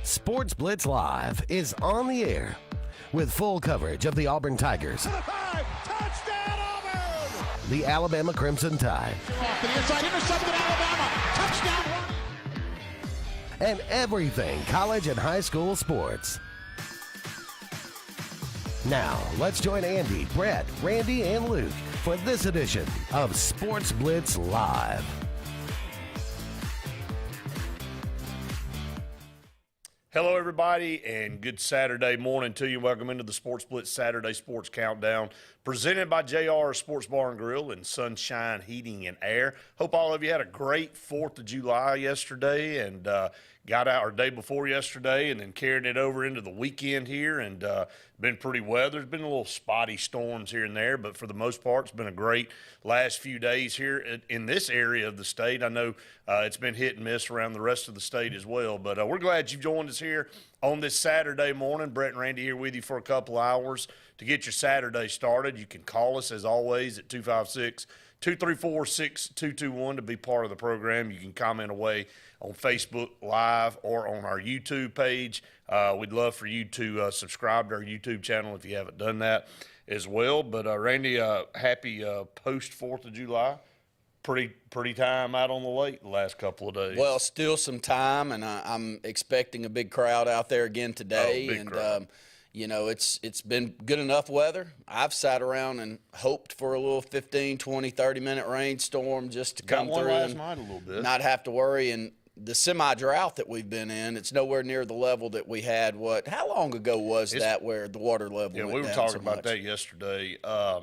Sports Blitz Live is on the air with full coverage of the Auburn Tigers, Touchdown, Auburn! the Alabama Crimson Tide, Off to the inside, intercepted Alabama. Touchdown! and everything college and high school sports. Now, let's join Andy, Brett, Randy, and Luke for this edition of Sports Blitz Live. Hello, everybody, and good Saturday morning to you. Welcome into the Sports Blitz Saturday Sports Countdown, presented by JR Sports Bar and Grill and Sunshine Heating and Air. Hope all of you had a great 4th of July yesterday and got out our day before yesterday and then carried it over into the weekend here, and been pretty weather. There's been a little spotty storms here and there, but for the most part, it's been a great last few days here in this area of the state. I know it's been hit and miss around the rest of the state as well, but we're glad you've joined us here on this Saturday morning. Brett and Randy here with you for a couple hours to get your Saturday started. You can call us, as always, at 256-234-6221 to be part of the program. You can comment away on Facebook Live or on our YouTube page. We'd love for you to subscribe to our YouTube channel if you haven't done that as well. But Randy, happy post 4th of July. Pretty time out on the lake the last couple of days. Well, still some time, and I'm expecting a big crowd out there again today. Big crowd. You know, it's been good enough weather. I've sat around and hoped for a little 15, 20, 30-minute rainstorm just to come through last and night a little bit. Not have to worry. And the semi-drought that we've been in, it's nowhere near the level that we had. How long ago was that where the water level went down? Yeah, we were talking about that yesterday. I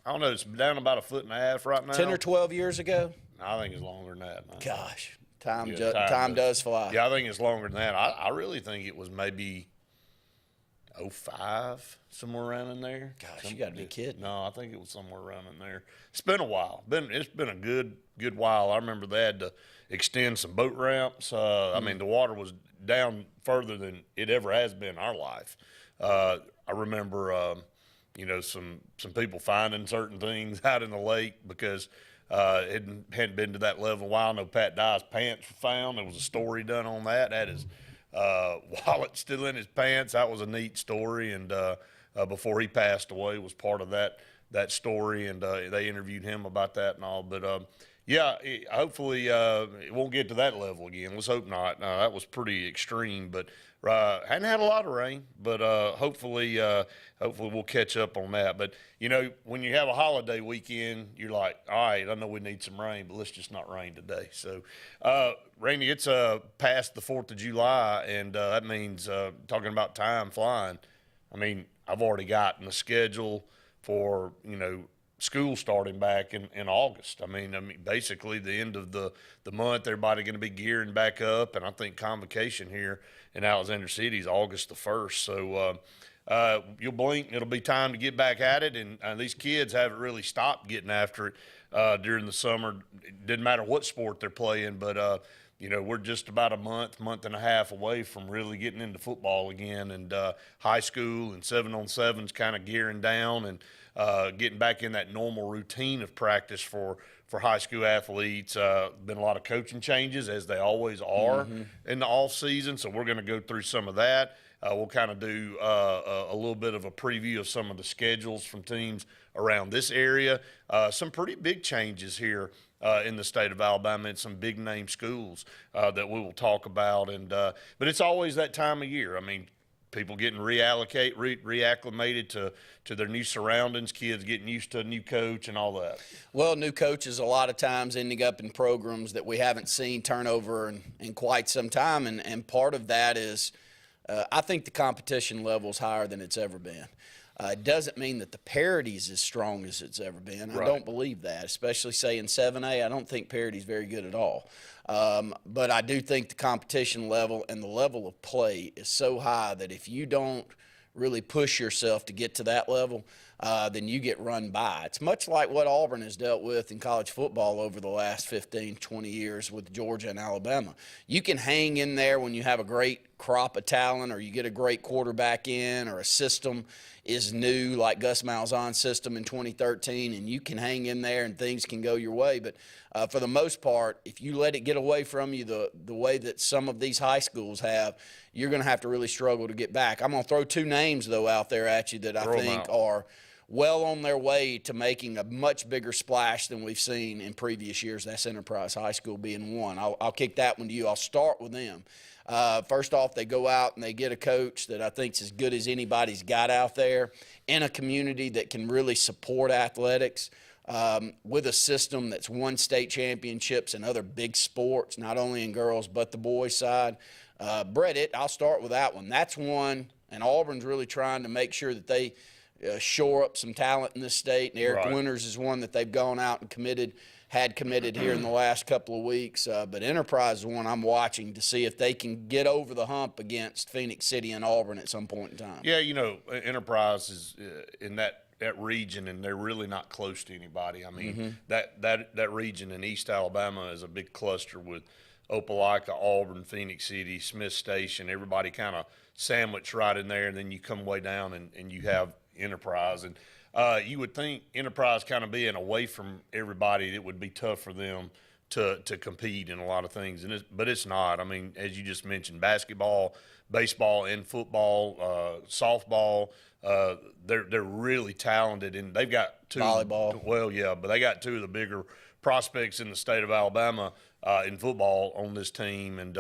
don't know, it's down about 1.5 feet right now. 10 or 12 years ago? I think it's longer than that, man. Gosh, time does fly. Yeah, I think it's longer than that. I really think it was maybe 05, somewhere around in there. Gosh, you got to be kidding. No, I think it was somewhere around in there. It's been a while. It's been a good while. I remember they had to extend some boat ramps. I mean, the water was down further than it ever has been in our life. I remember, some people finding certain things out in the lake because it hadn't been to that level in a while. I know Pat Dye's pants were found. There was a story done on that. That is wallet still in his pants. That was a neat story, and before he passed away was part of that story, and they interviewed him about that and all. But hopefully it won't get to that level again. Let's hope not. That was pretty extreme, but hadn't had a lot of rain, but hopefully we'll catch up on that. But when you have a holiday weekend, you're like, all right, I know we need some rain, but let's just not rain today. So Randy, it's past the 4th of July, and that means talking about time flying. I mean, I've already gotten the schedule for school starting back in August. I mean, basically the end of the month, everybody going to be gearing back up, and I think convocation here in Alexander City is August the 1st. So you'll blink, it'll be time to get back at it, and these kids haven't really stopped getting after it during the summer. It didn't matter what sport they're playing, but we're just about a month and a half away from really getting into football again, and high school and 7-on-7's kind of gearing down and getting back in that normal routine of practice for high school athletes. Been a lot of coaching changes, as they always are in the off season, so we're going to go through some of that. We'll kind of do a little bit of a preview of some of the schedules from teams around this area. Some pretty big changes here in the state of Alabama and some big name schools that we will talk about. But it's always that time of year. I mean, people getting reacclimated to their new surroundings, kids getting used to a new coach and all that. Well, new coaches a lot of times ending up in programs that we haven't seen turnover in quite some time, and part of that is I think the competition level is higher than it's ever been. It doesn't mean that the parity is as strong as it's ever been. I don't believe that, especially, say, in 7A. I don't think parity is very good at all. But I do think the competition level and the level of play is so high that if you don't really push yourself to get to that level, then you get run by. It's much like what Auburn has dealt with in college football over the last 15, 20 years with Georgia and Alabama. You can hang in there when you have a great crop of talent, or you get a great quarterback in, or a system is new like Gus Malzahn's system in 2013, and you can hang in there and things can go your way. But for the most part, if you let it get away from you the way that some of these high schools have, you're going to have to really struggle to get back. I'm going to throw two names, though, out there at you that I think are well on their way to making a much bigger splash than we've seen in previous years. That's Enterprise High School being one. I'll kick that one to you. I'll start with them. First off, they go out and they get a coach that I think is as good as anybody's got out there in a community that can really support athletics, with a system that's won state championships and other big sports, not only in girls but the boys' side. Brett, I'll start with that one. That's one, and Auburn's really trying to make sure that they shore up some talent in this state. And Eric Winters is one that they've gone out and had committed here in the last couple of weeks. But Enterprise is one I'm watching to see if they can get over the hump against Phoenix City and Auburn at some point in time. Yeah, Enterprise is in that region, and they're really not close to anybody. I mean, that region in East Alabama is a big cluster with Opelika, Auburn, Phoenix City, Smith Station, everybody kind of sandwiched right in there, and then you come way down and you have Enterprise. And you would think Enterprise kind of being away from everybody, it would be tough for them to compete in a lot of things, but it's not. I mean, as you just mentioned, basketball, baseball, and football, softball, they're really talented, and they've got two. Volleyball. Well, yeah, but they got two of the bigger prospects in the state of Alabama in football on this team, and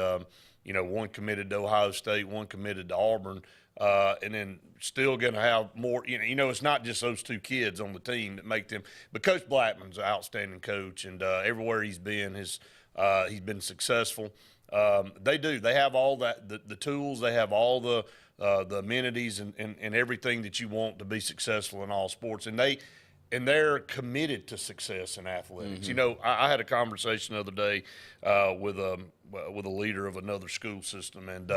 one committed to Ohio State, one committed to Auburn. And then still going to have more, it's not just those two kids on the team that make them. But Coach Blackman's an outstanding coach, and everywhere he's been, he's been successful. They have all that, the tools, they have all the amenities and everything that you want to be successful in all sports. And they're committed to success in athletics. I had a conversation the other day with a leader of another school system, and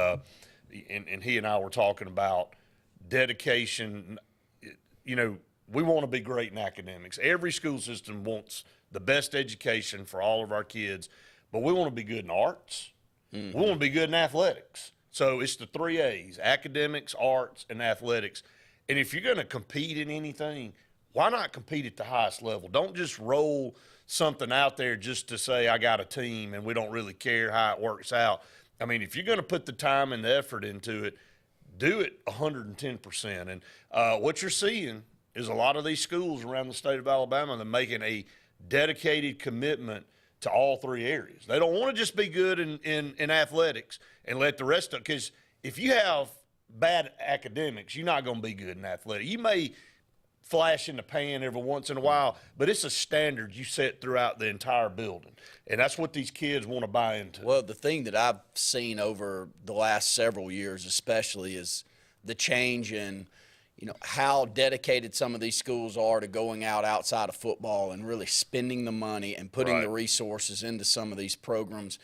he and I were talking about dedication. We want to be great in academics. Every school system wants the best education for all of our kids, but we want to be good in arts. We want to be good in athletics. So it's the 3 A's: academics, arts, and athletics. And if you're going to compete in anything, why not compete at the highest level? Don't just roll something out there just to say, I got a team and we don't really care how it works out. I mean, if you're going to put the time and the effort into it, do it 110%. And what you're seeing is a lot of these schools around the state of Alabama, they're making a dedicated commitment to all three areas. They don't want to just be good in athletics and let the rest of – because if you have bad academics, you're not going to be good in athletics. You may flash in the pan every once in a while, but it's a standard you set throughout the entire building. And that's what these kids want to buy into. Well, the thing that I've seen over the last several years especially is the change in, how dedicated some of these schools are to going outside of football and really spending the money and putting the resources into some of these programs,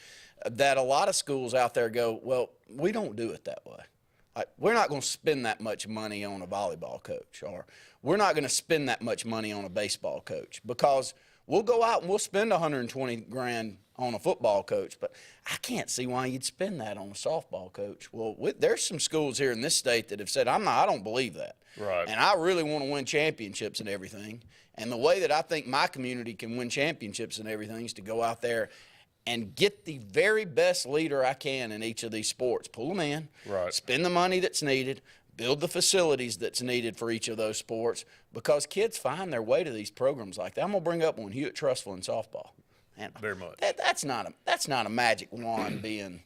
that a lot of schools out there go, well, we don't do it that way. We're not going to spend that much money on a volleyball coach, or we're not going to spend that much money on a baseball coach, because we'll go out and we'll spend $120,000 on a football coach, but I can't see why you'd spend that on a softball coach. Well, there's some schools here in this state that have said, I don't believe that. Right. And I really want to win championships and everything. And the way that I think my community can win championships and everything is to go out there and get the very best leader I can in each of these sports. Pull them in, spend the money that's needed, build the facilities that's needed for each of those sports, because kids find their way to these programs like that. I'm going to bring up one, Hewitt Trustful in softball. Man, very much. That's not a magic wand being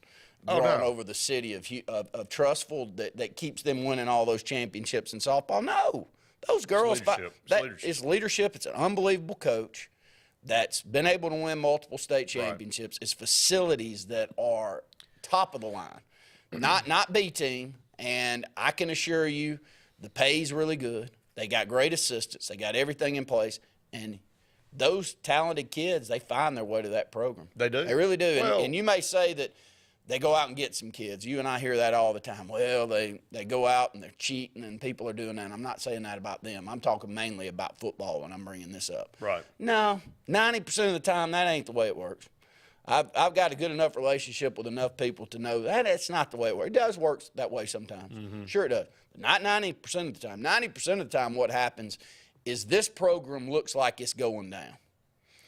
drawn over the city of Trustful that keeps them winning all those championships in softball. No, those girls. It's leadership. It's an unbelievable coach that's been able to win multiple state championships. It's facilities that are top of the line, not B team. And I can assure you, the pay's really good. They got great assistants. They got everything in place, and those talented kids, they find their way to that program. They do. They really do. Well, and you may say that they go out and get some kids. You and I hear that all the time. Well, they go out and they're cheating and people are doing that. And I'm not saying that about them. I'm talking mainly about football when I'm bringing this up. Right. No, 90% of the time, that ain't the way it works. I've got a good enough relationship with enough people to know that it's not the way it works. It does work that way sometimes. Mm-hmm. Sure it does. But not 90% of the time. 90% of the time what happens is this program looks like it's going down.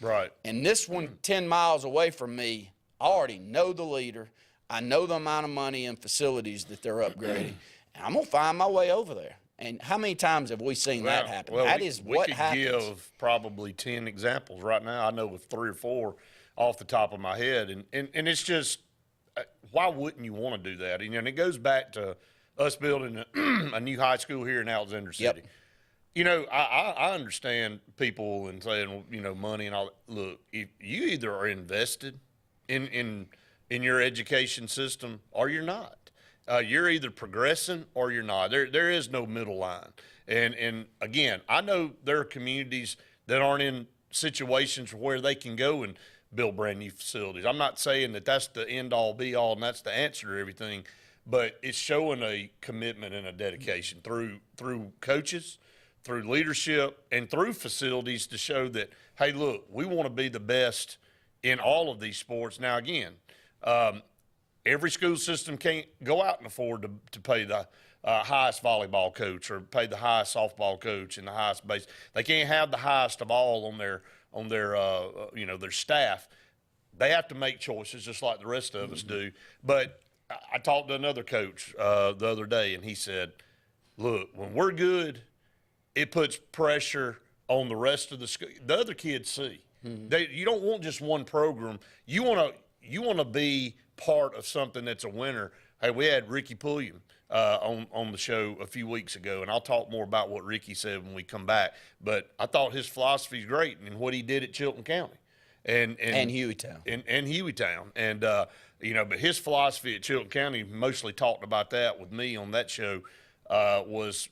Right. And this one 10 miles away from me, I already know the leader. I know the amount of money and facilities that they're upgrading. And I'm going to find my way over there. And how many times have we seen that happen? Well, That is what happens. We could give probably 10 examples right now. I know with 3 or 4 off the top of my head. And it's just, why wouldn't you want to do that? And it goes back to us building a new high school here in Alexander City. Yep. I understand people and saying, money and all that. Look, if you either are invested in your education system or you're not. You're either progressing or you're not. There is no middle line. And again, I know there are communities that aren't in situations where they can go and build brand new facilities. I'm not saying that that's the end all be all and that's the answer to everything, but it's showing a commitment and a dedication through coaches, through leadership, and through facilities to show that, hey, look, we want to be the best in all of these sports. Now, again, every school system can't go out and afford to pay the highest volleyball coach or pay the highest softball coach and the highest base. They can't have the highest of all on their staff. They have to make choices just like the rest of us do. But I talked to another coach the other day, and he said, look, when we're good, it puts pressure on the rest of the school. The other kids see. Mm-hmm. You don't want just one program. You want to be part of something that's a winner. Hey, we had Ricky Pulliam on the show a few weeks ago, and I'll talk more about what Ricky said when we come back. But I thought his philosophy is great and what he did at Chilton County. And Hueytown. And Hueytown. And, but his philosophy at Chilton County, mostly talked about that with me on that show, was,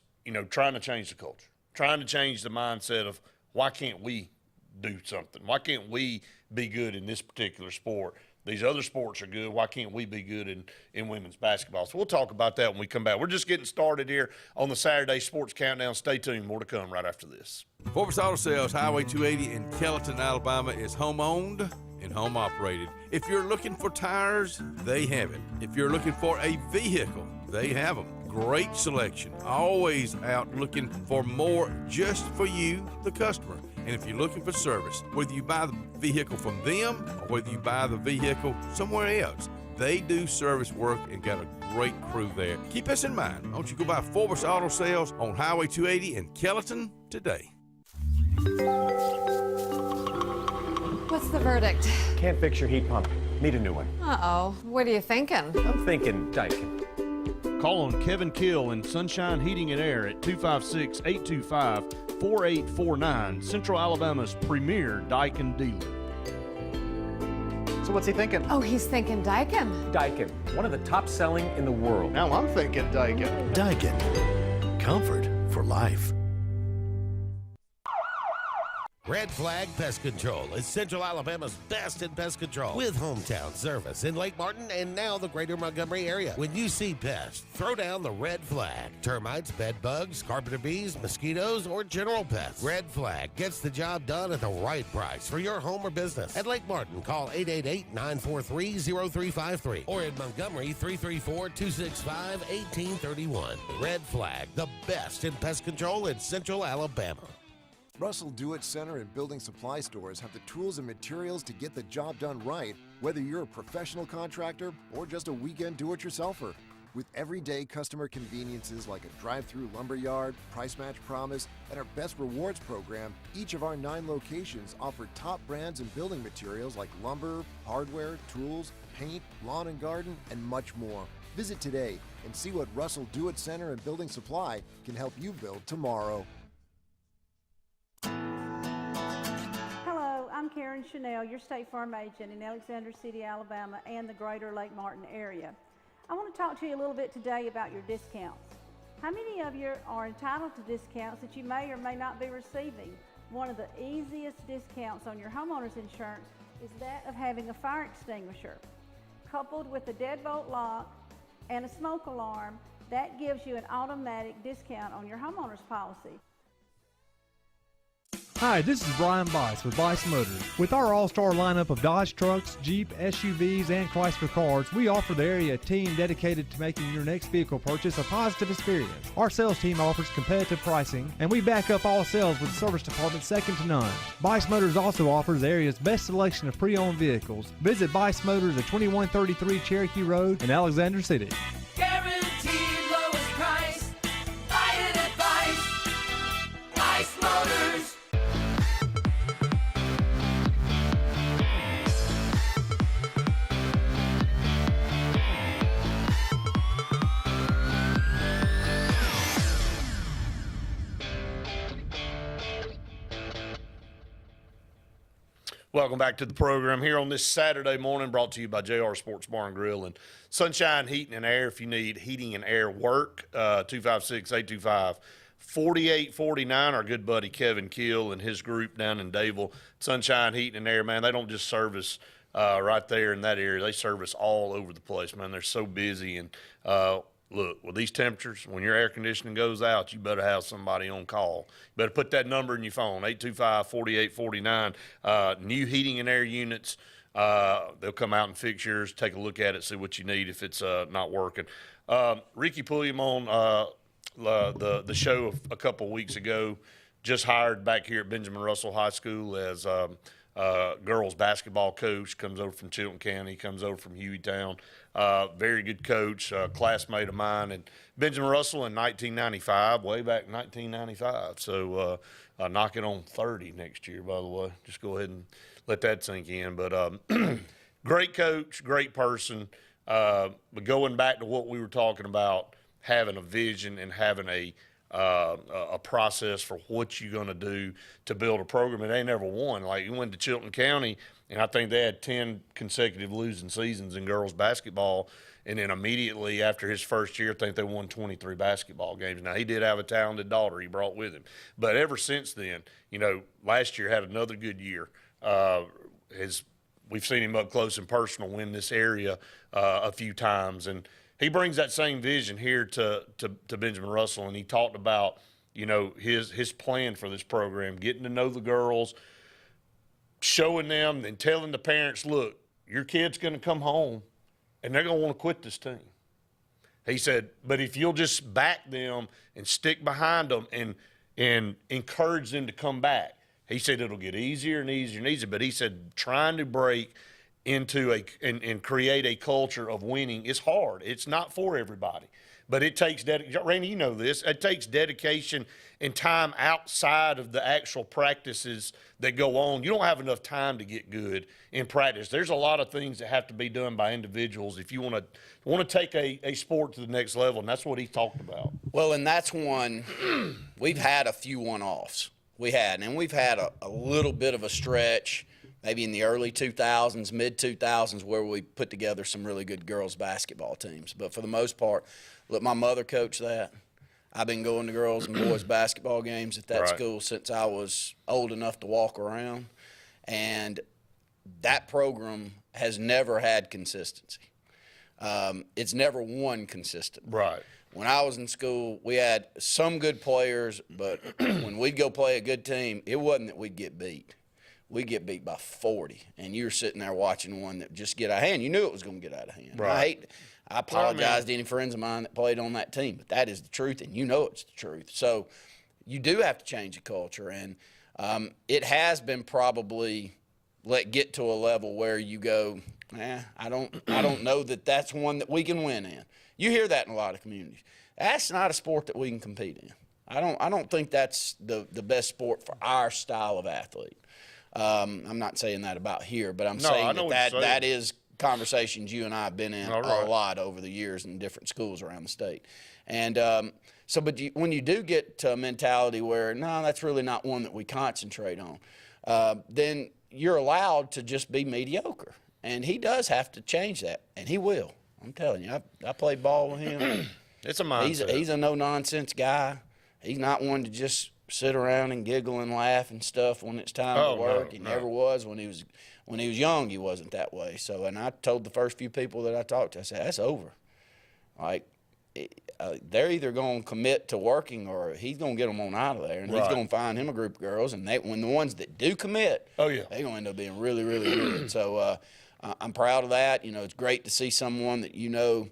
trying to change the culture, trying to change the mindset of why can't we do something? Why can't we be good in this particular sport? These other sports are good. Why can't we be good in women's basketball? So we'll talk about that when we come back. We're just getting started here on the Saturday Sports Countdown. Stay tuned. More to come right after this. Sportz Auto Sales, Highway 280 in Kellyton, Alabama, is home-owned and home-operated. If you're looking for tires, they have it. If you're looking for a vehicle, they have them. Great selection. Always out looking for more just for you, the customer. And if you're looking for service, whether you buy the vehicle from them or whether you buy the vehicle somewhere else, they do service work and got a great crew there. Keep us in mind. Don't you go by Sportz Auto Sales on Highway 280 in Kellyton today. What's the verdict? Can't fix your heat pump. Need a new one. Uh-oh. What are you thinking? I'm thinking Daikin. Call on Kevin Kill in Sunshine Heating and Air at 256-825-4849, Central Alabama's premier Daikin dealer. So what's he thinking? Oh, he's thinking Daikin. Daikin, one of the top selling in the world. Now I'm thinking Daikin. Daikin. Comfort for life. Red Flag Pest Control is Central Alabama's best in pest control with hometown service in Lake Martin and now the greater Montgomery area. When you see pests, throw down the red flag. Termites, bed bugs, carpenter bees, mosquitoes, or general pests. Red Flag gets the job done at the right price for your home or business. At Lake Martin, call 888-943-0353 or in Montgomery, 334-265-1831. Red Flag, the best in pest control in Central Alabama. Russell Do-It Center and building supply stores have the tools and materials to get the job done right, whether you're a professional contractor or just a weekend do-it-yourselfer. With everyday customer conveniences like a drive-through lumberyard, price match promise, and our Best Rewards program, each of our 9 locations offer top brands and building materials like lumber, hardware, tools, paint, lawn and garden, and much more. Visit today and see what Russell Do-It Center and Building Supply can help you build tomorrow. Hello, I'm Karen Chanel, your State Farm agent in Alexander City, Alabama, and the greater Lake Martin area. I want to talk to you a little bit today about your discounts. How many of you are entitled to discounts that you may or may not be receiving? One of the easiest discounts on your homeowner's insurance is that of having a fire extinguisher. coupled with a deadbolt lock and a smoke alarm, that gives you an automatic discount on your homeowner's policy. Hi, this is Brian Bice with Bice Motors. With our all-star lineup of Dodge trucks, Jeep, SUVs, and Chrysler cars, we offer the area a team dedicated to making your next vehicle purchase a positive experience. Our sales team offers competitive pricing, and we back up all sales with a service department second to none. Bice Motors also offers the area's best selection of pre-owned vehicles. Visit Bice Motors at 2133 Cherokee Road in Alexander City. Guaranteed lowest price. Buy it at Bice. Bice Motors. Welcome back to the program here on this Saturday morning, brought to you by JR Sports Bar and Grill and Sunshine Heating and Air. If you need heating and air work, 256-825-4849. Our good buddy Kevin Kill and his group down in Dayville, Sunshine Heating and Air, man, they don't just service right there in that area. They service all over the place, man. They're so busy. And look, with these temperatures, when your air conditioning goes out, you better have somebody on call. You better put that number in your phone, 825-4849. New heating and air units, they'll come out and fix yours, take a look at it, see what you need if it's not working. Ricky Pulliam on the show a couple of weeks ago, just hired back here at Benjamin Russell High School as girls basketball coach, comes over from Chilton County, comes over from Hueytown. Very good coach, classmate of mine, and Benjamin Russell in 1995, way back in 1995. So knocking on 30 next year, by the way. Just go ahead and let that sink in. But great coach, great person. But going back to what we were talking about, having a vision and having a process for what you're going to do to build a program. It ain't never won. Like, you went to Chilton County, and I think they had 10 consecutive losing seasons in girls basketball. And then immediately after his first year, I think they won 23 basketball games. Now, he did have a talented daughter he brought with him. But ever since then, last year had another good year. We've seen him up close and personal win this area a few times. And he brings that same vision here to Benjamin Russell, and he talked about, his plan for this program, getting to know the girls, showing them and telling the parents, look, your kid's going to come home, and they're going to want to quit this team. He said, but if you'll just back them and stick behind them and encourage them to come back, he said it'll get easier and easier and easier. But he said trying to break into and create a culture of winning is hard. It's not for everybody, but it takes Randy, you know this. It takes dedication and time outside of the actual practices that go on. You don't have enough time to get good in practice. There's a lot of things that have to be done by individuals if you want to take a sport to the next level, and that's what he talked about. Well, and that's one we've had a few one-offs. We've had a little bit of a stretch, maybe in the early 2000s, mid-2000s, where we put together some really good girls basketball teams. But for the most part, look, my mother coached that. I've been going to girls and boys basketball games at that school since I was old enough to walk around. And that program has never had consistency. It's never won consistently. Right. When I was in school, we had some good players, but when we'd go play a good team, it wasn't that we'd get beat. We'd get beat by 40, and you were sitting there watching one that just get out of hand. You knew it was going to get out of hand. Right. I apologize to any friends of mine that played on that team, but that is the truth, and you know it's the truth. So you do have to change the culture, and it has been probably get to a level where you go, I don't know that that's one that we can win in. You hear that in a lot of communities. That's not a sport that we can compete in. I don't think that's the best sport for our style of athlete. I'm not saying that about here, but I'm saying that is conversations you and I have been in a lot over the years in different schools around the state. And when you do get to a mentality where, no, that's really not one that we concentrate on, then you're allowed to just be mediocre. And he does have to change that, and he will. I'm telling you, I played ball with him. It's a mindset. He's a no-nonsense guy. He's not one to just sit around and giggle and laugh and stuff when it's time to work. He never was when he was young. He wasn't that way. So, and I told the first few people that I talked to, I said, that's over. Like, they're either going to commit to working or he's going to get them on out of there, and he's going to find him a group of girls. And when the ones that do commit, they're going to end up being really, really good. So I'm proud of that. You know, it's great to see someone that you know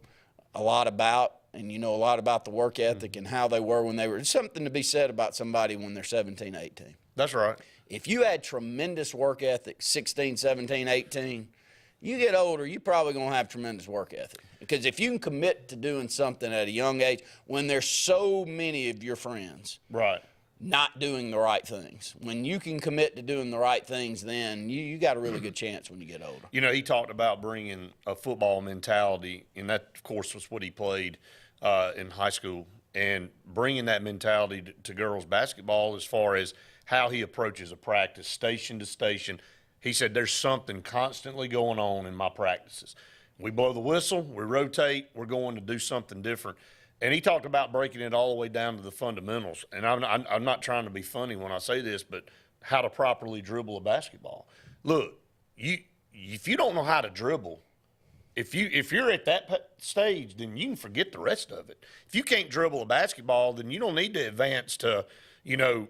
a lot about, and you know a lot about the work ethic and how they were when they were. There's something to be said about somebody when they're 17, 18. That's right. If you had tremendous work ethic, 16, 17, 18, you get older, you're probably going to have tremendous work ethic. Because if you can commit to doing something at a young age, when there's so many of your friends not doing the right things, when you can commit to doing the right things, then you got a really good chance when you get older. You know, he talked about bringing a football mentality, and that, of course, was what he played in high school, and bringing that mentality to girls basketball as far as how he approaches a practice, station to station. He said, there's something constantly going on in my practices. We blow the whistle, we rotate, we're going to do something different. And he talked about breaking it all the way down to the fundamentals. And I'm not trying to be funny when I say this, but how to properly dribble a basketball. Look, if you don't know how to dribble, if you're at that stage, then you can forget the rest of it. If you can't dribble a basketball, then you don't need to advance to, you know,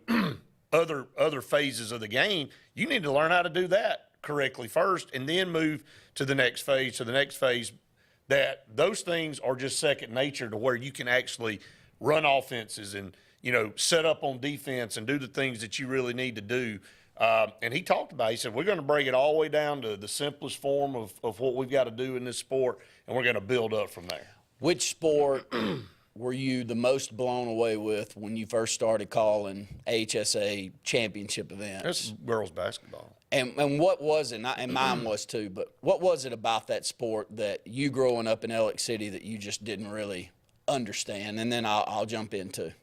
other phases of the game. You need to learn how to do that correctly first, and then move to the next phase, that those things are just second nature to where you can actually run offenses and, you know, set up on defense and do the things that you really need to do. And he talked about, he said, we're going to break it all the way down to the simplest form of what we've got to do in this sport, and we're going to build up from there. Which sport were you the most blown away with when you first started calling AHSAA championship events? That's girls basketball. And what was it, and mine was too, but what was it about that sport that you growing up in Ellick City that you just didn't really understand? And then I'll jump into.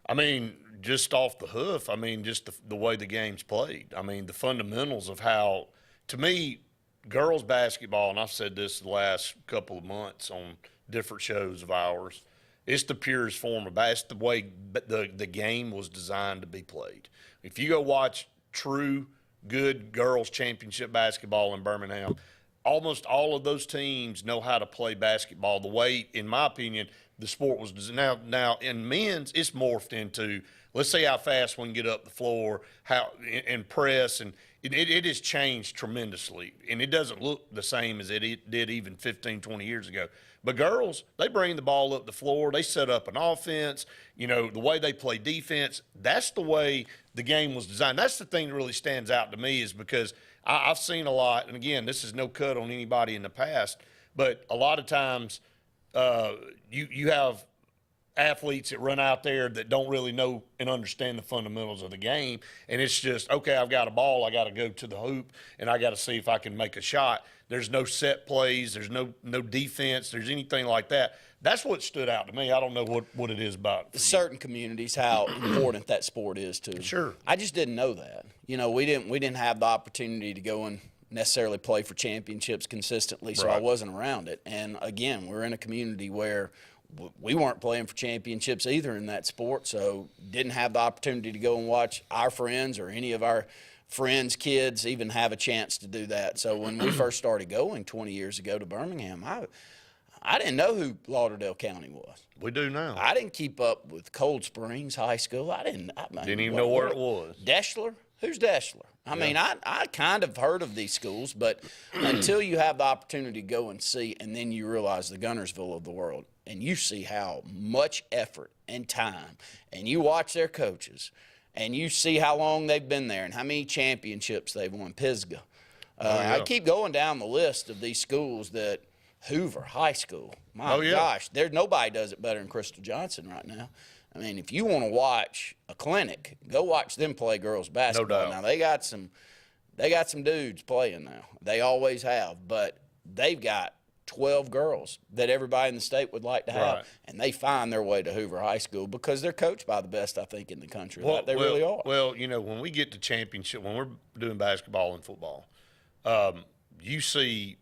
I mean, just off the hoof, I mean, just the way the game's played. I mean, the fundamentals of how, to me, girls basketball, and I've said this the last couple of months on different shows of ours, it's the purest form of basketball. It's the way the game was designed to be played. If you go watch true good girls championship basketball in Birmingham, almost all of those teams know how to play basketball the way, in my opinion, the sport was designed. Now in men's, it's morphed into, let's see how fast we can get up the floor, how and press, and it has changed tremendously, and it doesn't look the same as it did even 15, 20 years ago. But girls, they bring the ball up the floor. They set up an offense. You know, the way they play defense, that's the way the game was designed. That's the thing that really stands out to me, is because I've seen a lot, and again, this is no cut on anybody in the past, but a lot of times you have athletes that run out there that don't really know and understand the fundamentals of the game, and it's just, okay, I've got a ball, I got to go to the hoop, and I got to see if I can make a shot. There's no set plays, there's no defense, there's anything like that. That's what stood out to me. I don't know what it is about certain communities, how important that sport is to. Sure. I just didn't know that. You know, we didn't have the opportunity to go and necessarily play for championships consistently, so I wasn't around it. And again, we're in a community where we weren't playing for championships either in that sport, so didn't have the opportunity to go and watch our friends or any of our friends' kids even have a chance to do that. So when we first started going 20 years ago to Birmingham, I didn't know who Lauderdale County was. We do now. I didn't keep up with Cold Springs High School. I didn't even know where it was. Deschler? Who's Deschler? I mean, I kind of heard of these schools, but until you have the opportunity to go and see, and then you realize the Gunnersville of the world, and you see how much effort and time, and you watch their coaches, and you see how long they've been there and how many championships they've won. Pisgah. I keep going down the list of these schools that Hoover High School. My gosh, there's nobody does it better than Crystal Johnson right now. I mean, if you want to watch a clinic, go watch them play girls basketball. No doubt. Now they got some dudes playing now. They always have, but they've got 12 girls that everybody in the state would like to have, and they find their way to Hoover High School because they're coached by the best, I think, in the country. They really are. Well, you know, when we get to championship, when we're doing basketball and football, you see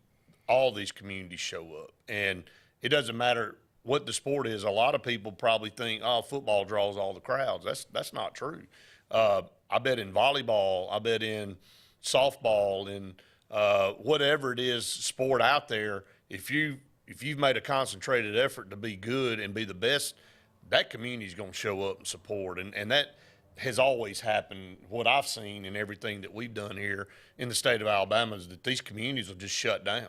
all these communities show up, and it doesn't matter what the sport is. A lot of people probably think, oh, football draws all the crowds. That's not true. I bet in volleyball, I bet in softball, in whatever it is sport out there, if you've made a concentrated effort to be good and be the best, that community's going to show up and support. And that has always happened. What I've seen in everything that we've done here in the state of Alabama is that these communities will just shut down.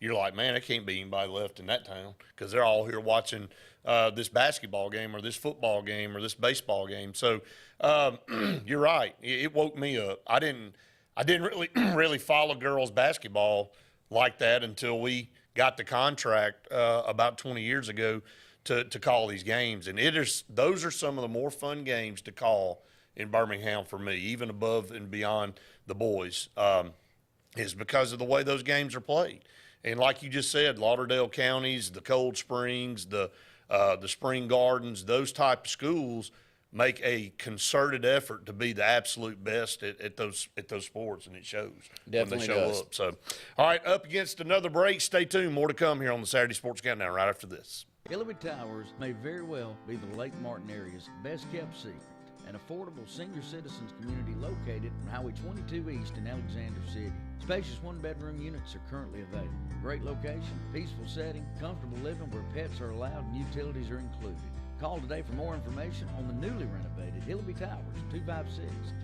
You're like, man, there can't be anybody left in that town because they're all here watching this basketball game or this football game or this baseball game. So you're right. It woke me up. I didn't really follow girls basketball like that until we got the contract about 20 years ago to call these games. And those are some of the more fun games to call in Birmingham for me, even above and beyond the boys, is because of the way those games are played. And like you just said, Lauderdale counties, the Cold Springs, the Spring Gardens, those type of schools make a concerted effort to be the absolute best at those sports, and it shows Definitely when they show does. up. So, all right, up against another break. Stay tuned. More to come here on the Saturday Sports Countdown right after this. Hillary Towers may very well be the Lake Martin area's best-kept secret, an affordable senior citizens community located on Highway 22 East in Alexander City. Spacious one-bedroom units are currently available. Great location, peaceful setting, comfortable living where pets are allowed and utilities are included. Call today for more information on the newly renovated Hillary Towers,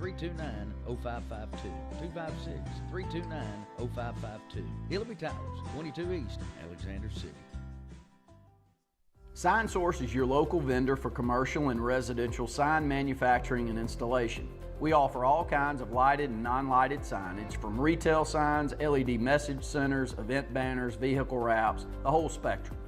256-329-0552, 256-329-0552. Hillary Towers, 22 East, Alexander City. Sign Source is your local vendor for commercial and residential sign manufacturing and installation. We offer all kinds of lighted and non-lighted signage, from retail signs, LED message centers, event banners, vehicle wraps, the whole spectrum.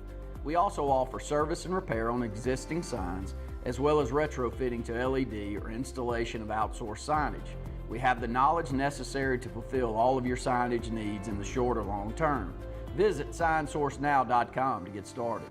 We also offer service and repair on existing signs, as well as retrofitting to LED or installation of outsourced signage. We have the knowledge necessary to fulfill all of your signage needs in the short or long term. Visit signsourcenow.com to get started.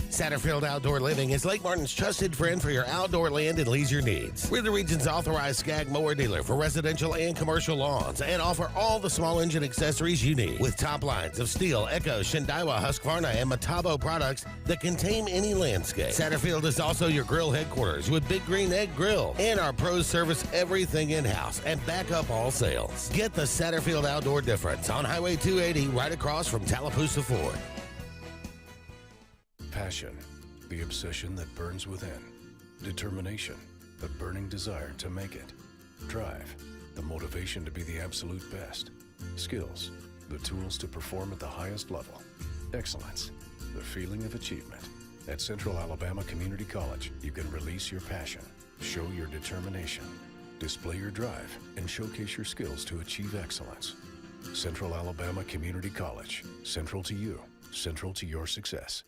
Satterfield Outdoor Living is Lake Martin's trusted friend for your outdoor land and leisure needs. We're the region's authorized Skag mower dealer for residential and commercial lawns and offer all the small engine accessories you need. With top lines of Steel, Echo, Shindaiwa, Husqvarna, and Metabo products that can tame any landscape. Satterfield is also your grill headquarters with Big Green Egg Grill. And our pros service everything in-house and back up all sales. Get the Satterfield Outdoor difference on Highway 280 right across from Tallapoosa Ford. Passion, the obsession that burns within. Determination, the burning desire to make it. Drive, the motivation to be the absolute best. Skills, the tools to perform at the highest level. Excellence, the feeling of achievement. At Central Alabama Community College, you can release your passion, show your determination, display your drive, and showcase your skills to achieve excellence. Central Alabama Community College, central to you, central to your success.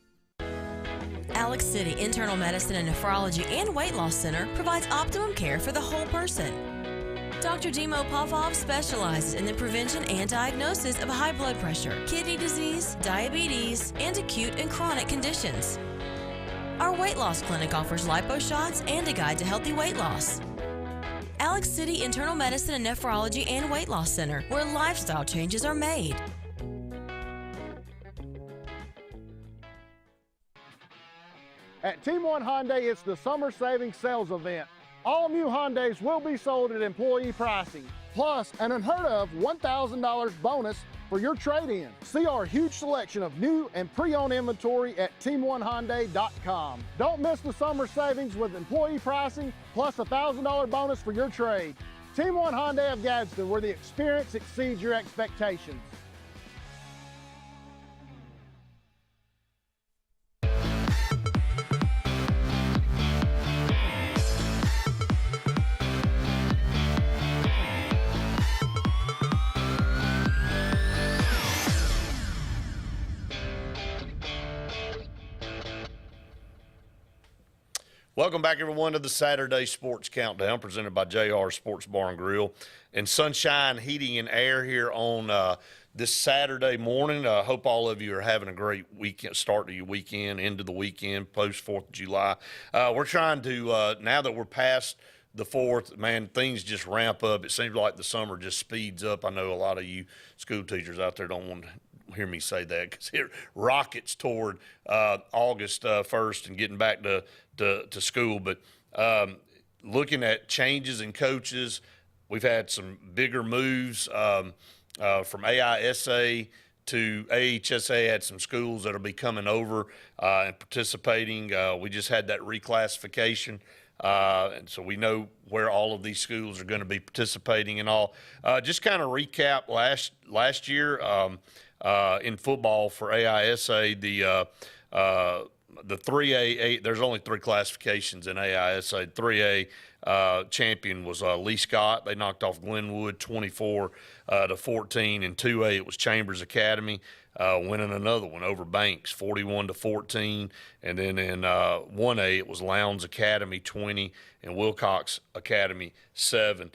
Alex City Internal Medicine and Nephrology and Weight Loss Center provides optimum care for the whole person. Dr. Dimo Popov specializes in the prevention and diagnosis of high blood pressure, kidney disease, diabetes, and acute and chronic conditions. Our weight loss clinic offers lipo shots and a guide to healthy weight loss. Alex City Internal Medicine and Nephrology and Weight Loss Center, where lifestyle changes are made. At Team One Hyundai, it's the Summer Savings Sales Event. All new Hyundais will be sold at employee pricing, plus an unheard of $1,000 bonus for your trade-in. See our huge selection of new and pre-owned inventory at team1hyundai.com. Don't miss the summer savings with employee pricing, plus a $1,000 bonus for your trade. Team One Hyundai of Gadsden, where the experience exceeds your expectations. Welcome back, everyone, to the Saturday Sports Countdown presented by JR Sports Bar and Grill and Sunshine Heating and Air here on this Saturday morning. I hope all of you are having a great weekend, start to your weekend, into the weekend, post 4th of July. We're trying to, now that we're past the 4th, man, things just ramp up. It seems like the summer just speeds up. I know a lot of you school teachers out there don't want to hear me say that because it rockets toward August 1st and getting back to school. But looking at changes in coaches, we've had some bigger moves from AHSAA to AHSAA. Had some schools that'll be coming over and participating. We just had that reclassification. And so we know where all of these schools are going to be participating and all. Just kind of recap last year in football for AHSAA, the 3A, there's only 3 classifications in AHSAA. 3A champion was Lee Scott. They knocked off Glenwood 24-14. In 2A, it was Chambers Academy winning another one over Banks 41-14. And then in 1A, it was Lowndes Academy 20 and Wilcox Academy 7.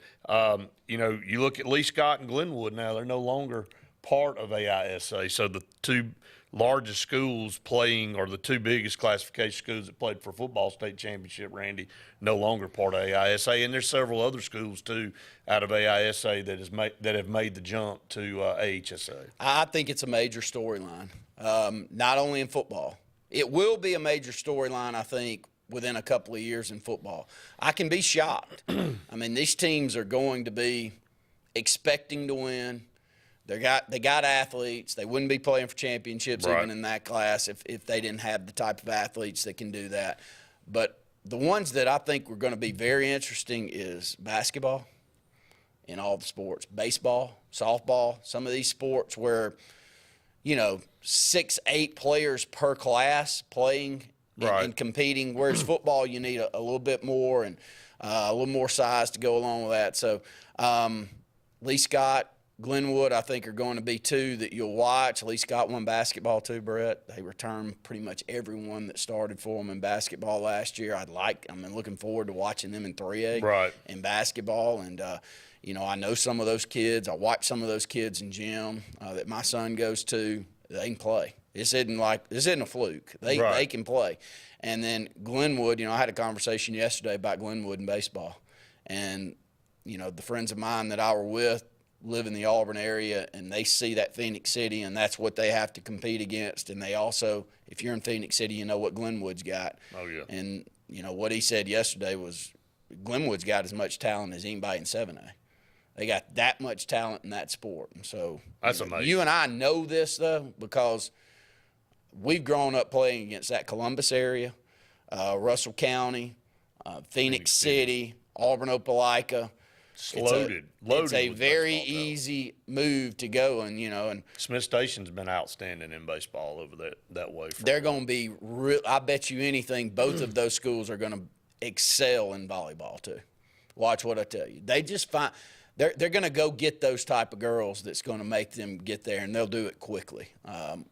You look at Lee Scott and Glenwood now, they're no longer part of AHSAA. So the 2 largest schools playing, or the 2 biggest classification schools that played for football state championship, Randy, no longer part of AHSAA. And there's several other schools too out of AHSAA that have made the jump to AHSAA. I think it's a major storyline, not only in football. It will be a major storyline, I think, within a couple of years in football. I can be shocked. I mean, these teams are going to be expecting to win. They got athletes. They wouldn't be playing for championships even in that class if they didn't have the type of athletes that can do that. But the ones that I think were going to be very interesting is basketball in all the sports, baseball, softball, some of these sports where, 6-8 players per class playing and competing, whereas football you need a little bit more and a little more size to go along with that. So Lee Scott, Glenwood, I think, are going to be 2 that you'll watch. At least got one basketball too, Brett. They returned pretty much everyone that started for them in basketball last year. I'm looking forward to watching them in 3A in basketball. And, I know some of those kids. I watch some of those kids in gym that my son goes to. They can play. This isn't a fluke. They can play. And then Glenwood, I had a conversation yesterday about Glenwood and baseball. And, the friends of mine that I were with live in the Auburn area, and they see that Phoenix City, and that's what they have to compete against. And they also, if you're in Phoenix City, you know what Glenwood's got. Oh, yeah. And, what he said yesterday was Glenwood's got as much talent as anybody in 7A. They got that much talent in that sport. And so that's amazing. You and I know this, though, because we've grown up playing against that Columbus area, Russell County, Phoenix City, Auburn Opelika. It's a very easy move to go, and Smith Station's been outstanding in baseball over that way. They're going to be real. I bet you anything, both of those schools are going to excel in volleyball too. Watch what I tell you. They just find they're going to go get those type of girls that's going to make them get there, and they'll do it quickly.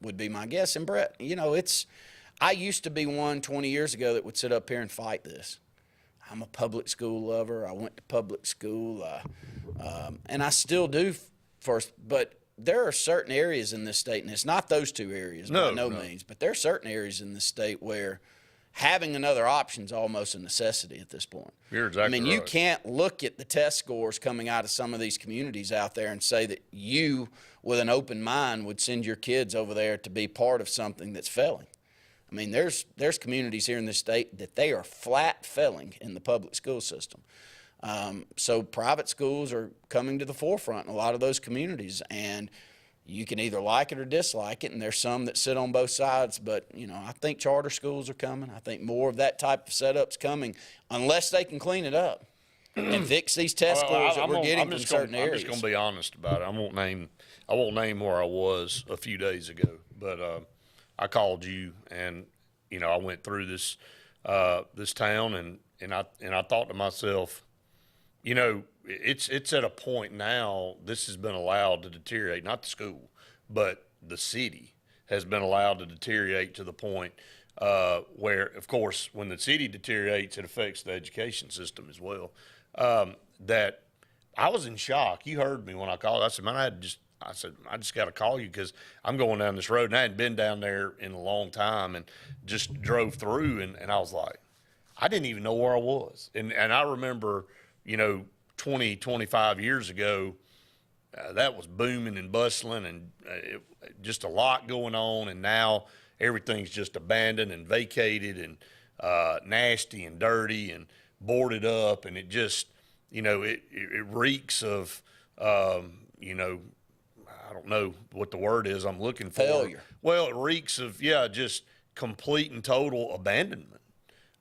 Would be my guess. And Brett, I used to be one 20 years ago that would sit up here and fight this. I'm a public school lover. I went to public school, and I still do first. But there are certain areas in this state, and it's not those 2 areas by no means, but there are certain areas in this state where having another option is almost a necessity at this point. You're exactly right. You can't look at the test scores coming out of some of these communities out there and say that you, with an open mind, would send your kids over there to be part of something that's failing. I mean, there's communities here in this state that they are flat failing in the public school system. So private schools are coming to the forefront in a lot of those communities, and you can either like it or dislike it, and there's some that sit on both sides. But, I think charter schools are coming. I think more of that type of setup's coming, unless they can clean it up and fix these test scores that we're getting from certain areas. I'm just going to be honest about it. I won't name where I was a few days ago, but I called you, and I went through this town, and I thought to myself, it's at a point now. This has been allowed to deteriorate. Not the school, but the city has been allowed to deteriorate to the point where, of course, when the city deteriorates, it affects the education system as well. That I was in shock. You heard me when I called. I said, man, I just got to call you because I'm going down this road, and I hadn't been down there in a long time, and just drove through, and I was like, I didn't even know where I was. And I remember, 20, 25 years ago, that was booming and bustling, and just a lot going on. And now everything's just abandoned and vacated and nasty and dirty and boarded up, and it just, it reeks of, I don't know what the word is I'm looking for. Failure. Well, it reeks of, just complete and total abandonment.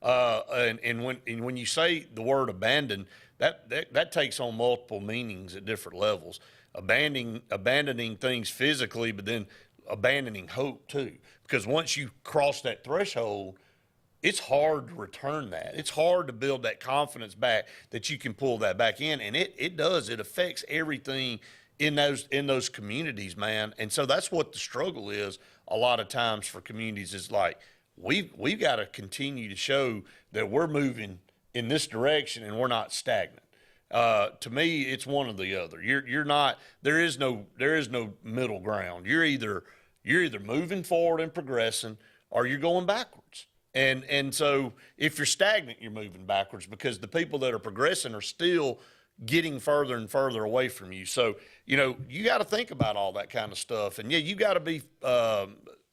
And when you say the word abandon, that takes on multiple meanings at different levels. Abandoning things physically, but then abandoning hope too. Because once you cross that threshold, it's hard to return that. It's hard to build that confidence back that you can pull that back in. And it does. It affects everything in those communities, man. And so that's what the struggle is a lot of times for communities, is like, we've got to continue to show that we're moving in this direction and we're not stagnant. To me, it's one or the other. You're not, there is no middle ground. You're either moving forward and progressing, or you're going backwards. And so if you're stagnant, you're moving backwards, because the people that are progressing are still getting further and further away from you. So, you got to think about all that kind of stuff. And you got to be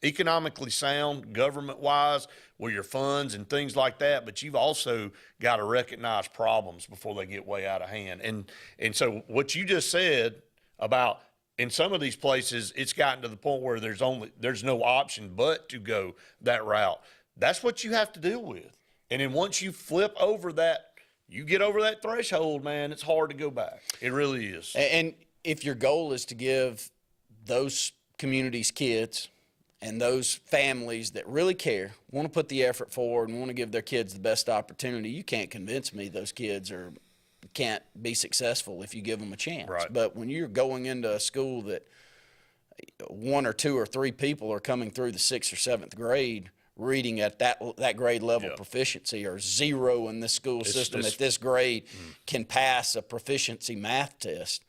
economically sound, government-wise, with your funds and things like that. But you've also got to recognize problems before they get way out of hand. And so what you just said about, in some of these places, it's gotten to the point where there's no option but to go that route. That's what you have to deal with. And then once you flip over that, you get over that threshold, man, it's hard to go back. It really is. And if your goal is to give those communities' kids and those families that really care, want to put the effort forward and want to give their kids the best opportunity, you can't convince me those kids can't be successful if you give them a chance. Right. But when you're going into a school that one or two or three people are coming through the 6th or 7th grade reading at that grade level proficiency, or zero in the school system at this grade can pass a proficiency math test.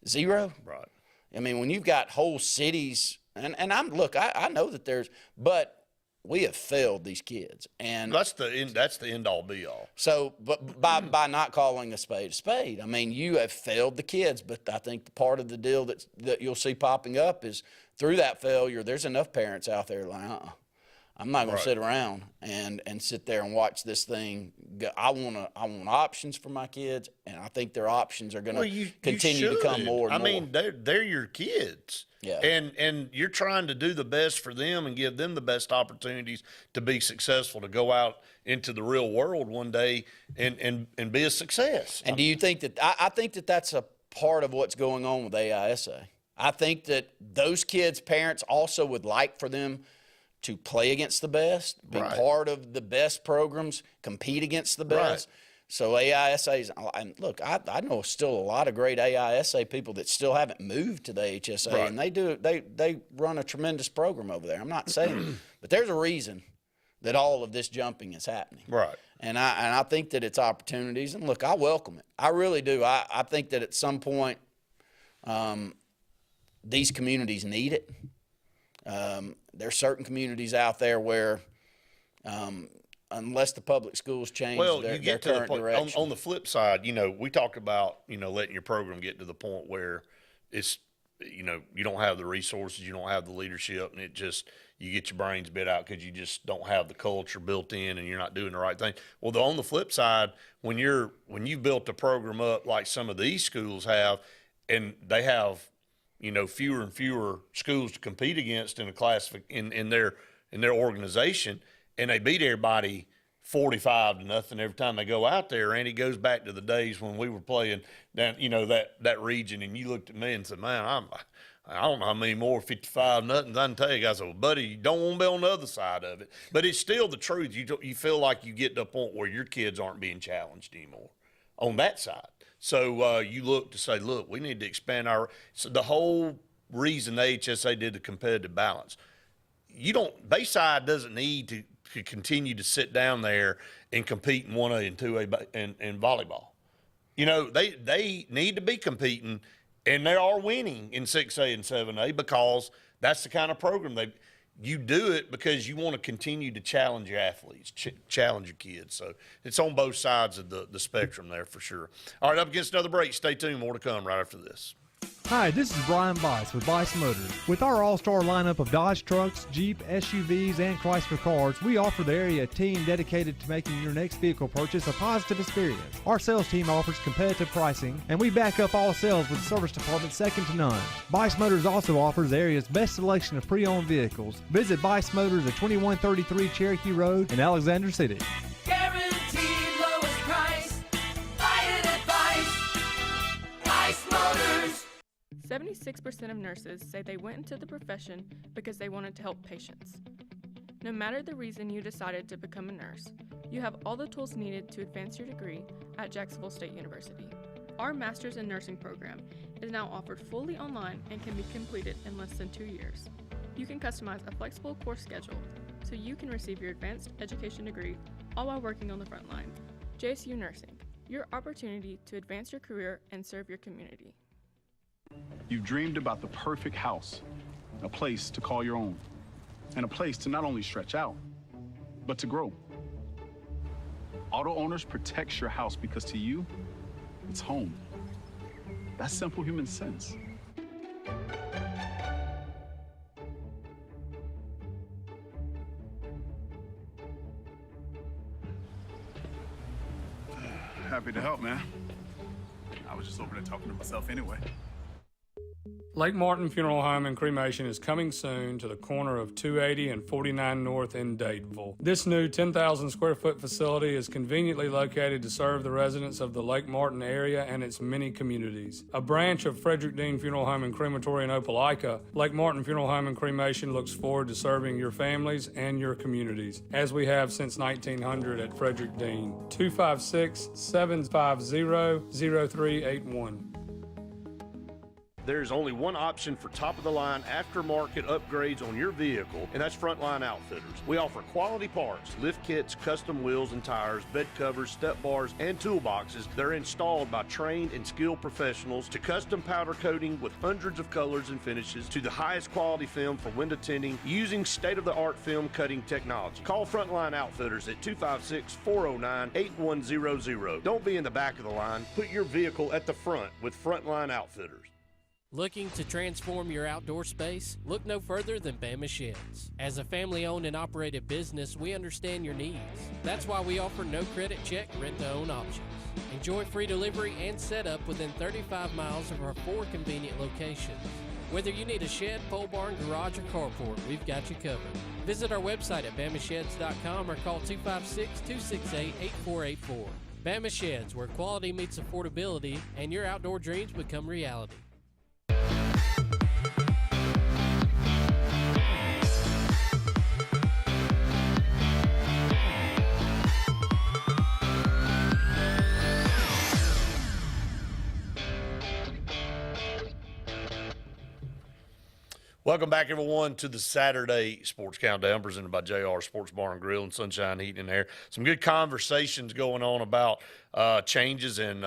Zero? Right. I mean, when you've got whole cities, and I know that but we have failed these kids. And that's the end all be all. So, but by not calling a spade, I mean, you have failed the kids. But I think the part of the deal that you'll see popping up is, through that failure, there's enough parents out there like, I'm not going to sit around and sit there and watch this thing go. I want options for my kids, and I think their options are going to continue to come more and more. I mean, they're your kids. Yeah. And you're trying to do the best for them and give them the best opportunities to be successful, to go out into the real world one day and be a success. And do you think that – I think that that's a part of what's going on with AHSAA. I think that those kids' parents also would like for them – to play against the best, be part of the best programs, compete against the best. Right. So AHSAA, and look, I know still a lot of great AHSAA people that still haven't moved to the AHSAA, and they run a tremendous program over there. I'm not saying, but there's a reason that all of this jumping is happening. Right. And I think that it's opportunities, and look, I welcome it. I really do. I think that at some point, these communities need it. There's certain communities out there where, unless the public schools change their current direction. On the flip side, we talked about, letting your program get to the point where it's, you don't have the resources, you don't have the leadership, and you get your brains bit out because you just don't have the culture built in and you're not doing the right thing. Well, on the flip side, when you've built a program up like some of these schools have, and they have, fewer and fewer schools to compete against in a class in their organization, and they beat everybody 45-0 every time they go out there. And it goes back to the days when we were playing down, that region, and you looked at me and said, "Man, I don't know how many more 55-0 I can take." I said, "Well, buddy, you don't want to be on the other side of it." But it's still the truth. You feel like you get to a point where your kids aren't being challenged anymore on that side. So you look to say, look, we need to expand so the whole reason the AHSAA did the competitive balance. Bayside doesn't need to continue to sit down there and compete in 1A and 2A and volleyball. They need to be competing, and they are winning in 6A and 7A, because that's the kind of program you do it because you want to continue to challenge your athletes, challenge your kids. So it's on both sides of the spectrum there for sure. All right, up against another break. Stay tuned. More to come right after this. Hi, this is Brian Bice with Bice Motors. With our all-star lineup of Dodge trucks, Jeep, SUVs, and Chrysler cars, we offer the area team dedicated to making your next vehicle purchase a positive experience. Our sales team offers competitive pricing, and we back up all sales with a service department second to none. Bice Motors also offers the area's best selection of pre-owned vehicles. Visit Bice Motors at 2133 Cherokee Road in Alexander City. Guaranteed lowest price. Buy it at Bice Motors. 76% of nurses say they went into the profession because they wanted to help patients. No matter the reason you decided to become a nurse, you have all the tools needed to advance your degree at Jacksonville State University. Our Master's in Nursing program is now offered fully online and can be completed in less than 2 years. You can customize a flexible course schedule so you can receive your advanced education degree all while working on the front line. JSU Nursing, your opportunity to advance your career and serve your community. You've dreamed about the perfect house, a place to call your own, and a place to not only stretch out, but to grow. Auto Owners protects your house because to you, it's home. That's simple human sense. Happy to help, man. I was just over there talking to myself anyway. Lake Martin Funeral Home and Cremation is coming soon to the corner of 280 and 49 North in Dadeville. This new 10,000 square foot facility is conveniently located to serve the residents of the Lake Martin area and its many communities. A branch of Frederick Dean Funeral Home and Crematory in Opelika, Lake Martin Funeral Home and Cremation looks forward to serving your families and your communities, as we have since 1900 at Frederick Dean. 256-750-0381. There's only one option for top-of-the-line aftermarket upgrades on your vehicle, and that's Frontline Outfitters. We offer quality parts, lift kits, custom wheels and tires, bed covers, step bars, and toolboxes. They're installed by trained and skilled professionals, to custom powder coating with hundreds of colors and finishes, to the highest quality film for window tinting using state-of-the-art film cutting technology. Call Frontline Outfitters at 256-409-8100. Don't be in the back of the line. Put your vehicle at the front with Frontline Outfitters. Looking to transform your outdoor space? Look no further than Bama Sheds. As a family-owned and operated business, we understand your needs. That's why we offer no credit check, rent-to-own options. Enjoy free delivery and setup within 35 miles of our 4 convenient locations. Whether you need a shed, pole barn, garage, or carport, we've got you covered. Visit our website at bamasheds.com or call 256-268-8484. Bama Sheds, where quality meets affordability and your outdoor dreams become reality. Welcome back, everyone, to the Saturday Sports Countdown presented by JR Sports Bar and Grill and Sunshine Heating and Air. Some good conversations going on about changes in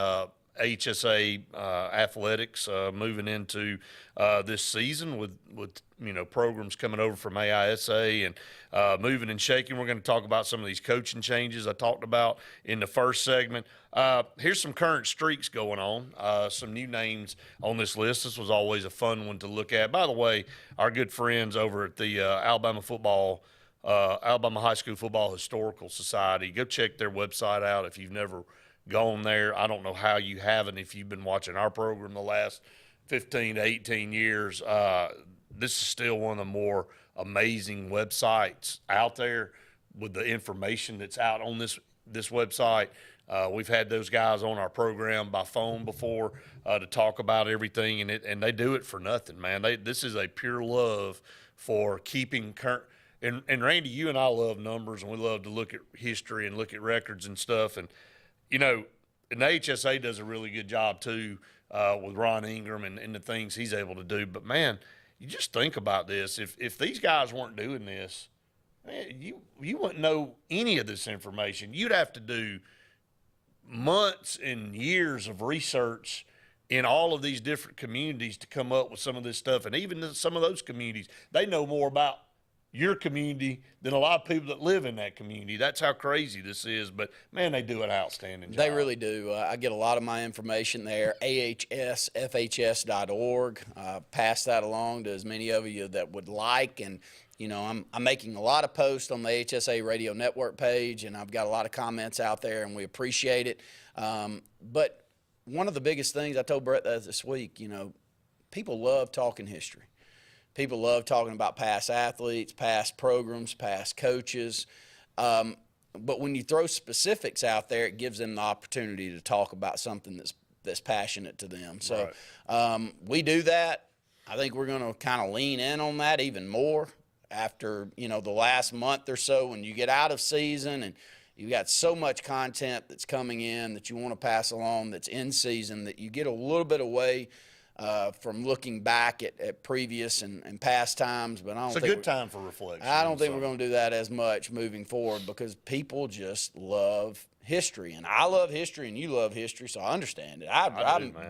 AHSAA athletics moving into this season with programs coming over from AHSAA and moving and shaking. We're going to talk about some of these coaching changes I talked about in the first segment. Here's some current streaks going on, some new names on this list. This was always a fun one to look at. By the way, our good friends over at the Alabama High School Football Historical Society, go check their website out if you've never gone there. I don't know how you haven't if you've been watching our program the last 15 to 18 years. This is still one of the more amazing websites out there with the information that's out on this website. We've had those guys on our program by phone before to talk about everything, and they do it for nothing, man. This is a pure love for keeping current. And Randy, you and I love numbers, and we love to look at history and look at records and stuff. And and the AHSAA does a really good job too with Ron Ingram and the things he's able to do. But man, you just think about this: if these guys weren't doing this, man, you wouldn't know any of this information. You'd have to do months and years of research in all of these different communities to come up with some of this stuff. And even some of those communities, they know more about your community than a lot of people that live in that community. That's how crazy this is. But, man, they do an outstanding job. They really do. I get a lot of my information there, AHSFHS.org. Pass that along to as many of you that would like. And, you know, I'm making a lot of posts on the AHSAA Radio Network page, and I've got a lot of comments out there, and we appreciate it. But one of the biggest things I told Brett this week, you know, people love talking history. People love talking about past athletes, past programs, past coaches. But when you throw specifics out there, it gives them the opportunity to talk about something that's passionate to them. So we do that. I think we're going to kind of lean in on that even more after, you know, the last month or so when you get out of season and you've got so much content that's coming in that you want to pass along that's in season that you get a little bit away from looking back at previous and past times. But I don't think it's a good time for reflection. I don't think we're going to do that as much moving forward because people just love history. And I love history and you love history, so I understand it. I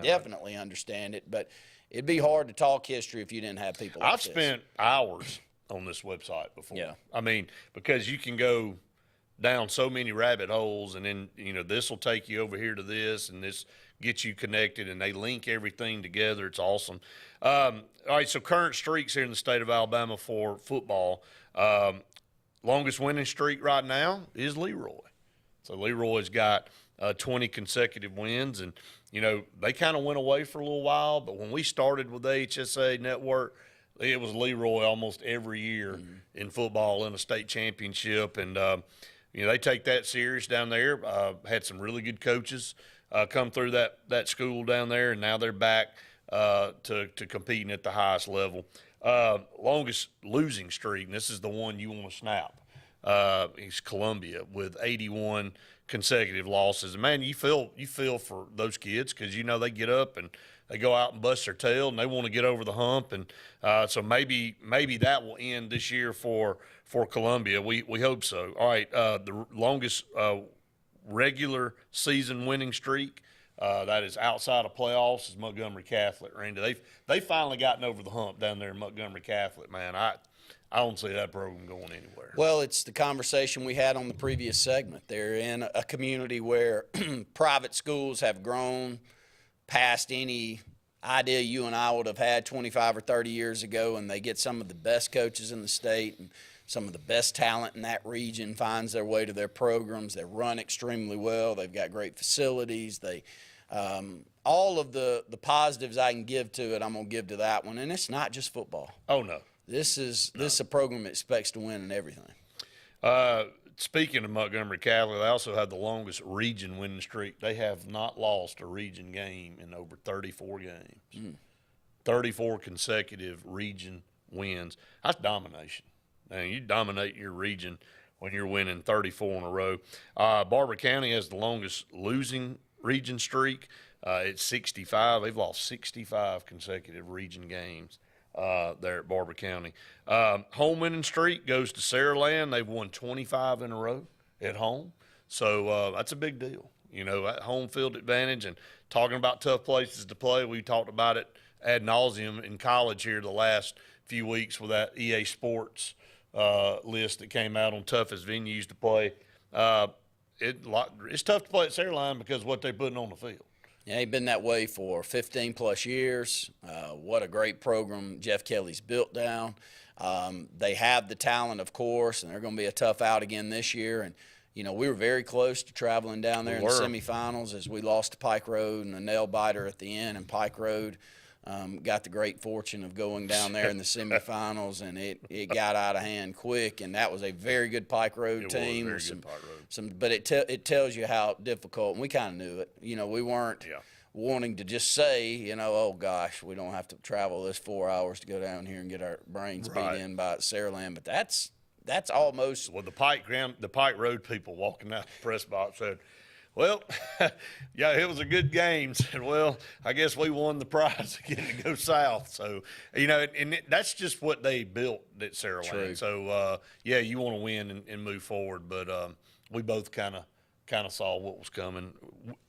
definitely understand it. But it'd be hard to talk history if you didn't have people like I've spent hours on this website before. Yeah. I mean, because you can go down so many rabbit holes, and then, you know, this will take you over here to this, and this gets you connected, and they link everything together. It's awesome. All right, so current streaks here in the state of Alabama for football. Longest winning streak right now is Leroy. So Leroy's got 20 consecutive wins, and, you know, they kind of went away for a little while, but when we started with the AHSAA network, it was Leroy almost every year in football in a state championship, and you know, they take that serious down there. Had some really good coaches come through that school down there, and now they're back to competing at the highest level. Longest losing streak, and this is the one you want to snap, is Columbia with 81 consecutive losses. And, man, you feel for those kids because, you know, they get up and they go out and bust their tail, and they want to get over the hump. And so maybe that will end this year for Columbia. We hope so. All right, the longest regular season winning streak that is outside of playoffs is Montgomery Catholic. Randy, they've finally gotten over the hump down there in Montgomery Catholic. Man, I don't see that program going anywhere. Well, it's the conversation we had on the previous segment. They're in a community where private schools have grown past any idea you and I would have had 25 or 30 years ago, and they get some of the best coaches in the state and some of the best talent in that region finds their way to their programs. They run extremely well. They've got great facilities. They all of the positives I can give to it, I'm going to give to that one. And it's not just football. Oh, no. This is a program that expects to win in everything. Speaking of Montgomery Catholic, they also have the longest region winning streak. They have not lost a region game in over 34 games. 34 consecutive region wins. That's domination. Man, you dominate your region when you're winning 34 in a row. Barber County has the longest losing region streak. It's 65. They've lost 65 consecutive region games there at Barber County. Home winning streak goes to Saraland. They've won 25 in a row at home. So that's a big deal. You know, that home field advantage, and talking about tough places to play, we talked about it ad nauseum in college here the last few weeks with that EA Sports list that came out on toughest venues to play. It's tough to play at Saraland because of what they're putting on the field. Yeah, they've been that way for 15-plus years. What a great program Jeff Kelly's built down. They have the talent, of course, and they're going to be a tough out again this year. And, you know, we were very close to traveling down there in the semifinals as we lost to Pike Road and a nail-biter at the end. And Pike Road got the great fortune of going down there in the semifinals, and it got out of hand quick. And that was a very good Pike Road team. It was a very good Pike Road. But it tells you how difficult, and we kind of knew it. You know, we weren't wanting to just say, you know, oh gosh, we don't have to travel this 4 hours to go down here and get our brains beat in by Saraland. But that's almost. Well, the Pike Road people walking out the press box said, well, yeah, it was a good game. Said, well, I guess we won the prize again to go south. So, you know, and that's just what they built at Saraland. So, yeah, you want to win and move forward. But we both kind of kind of saw what was coming.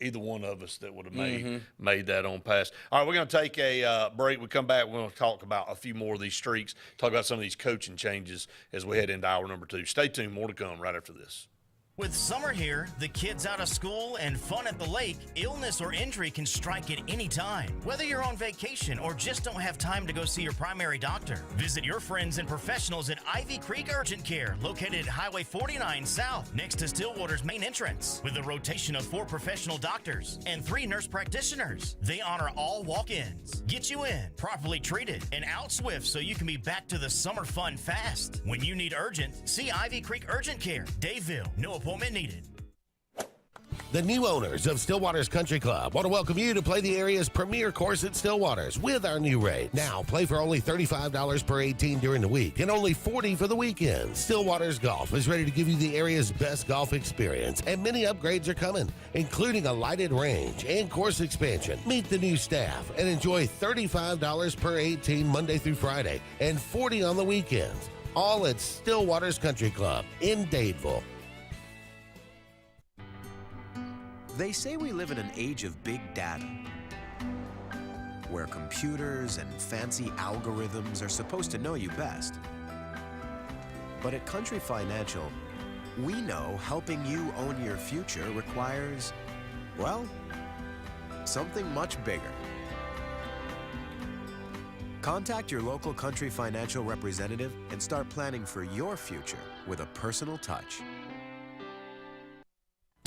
Either one of us that would have made that on pass. All right, we're going to take a break. We come back, we're going to talk about a few more of these streaks, talk about some of these coaching changes as we head into hour number 2. Stay tuned. More to come right after this. With summer here, the kids out of school, and fun at the lake, illness or injury can strike at any time. Whether you're on vacation or just don't have time to go see your primary doctor, visit your friends and professionals at Ivy Creek Urgent Care, located at Highway 49 South, next to Stillwater's main entrance, with a rotation of 4 professional doctors and 3 nurse practitioners. They honor all walk-ins, get you in, properly treated, and out swift so you can be back to the summer fun fast. When you need urgent, see Ivy Creek Urgent Care, Daveville. No appointment needed. The new owners of Stillwater's Country Club want to welcome you to play the area's premier course at Stillwater's with our new rate. Now, play for only $35 per 18 during the week and only $40 for the weekend. Stillwater's Golf is ready to give you the area's best golf experience, and many upgrades are coming, including a lighted range and course expansion. Meet the new staff and enjoy $35 per 18 Monday through Friday and $40 on the weekends. All at Stillwater's Country Club in Dadeville. They say we live in an age of big data, where computers and fancy algorithms are supposed to know you best. But at Country Financial, we know helping you own your future requires, well, something much bigger. Contact your local Country Financial representative and start planning for your future with a personal touch.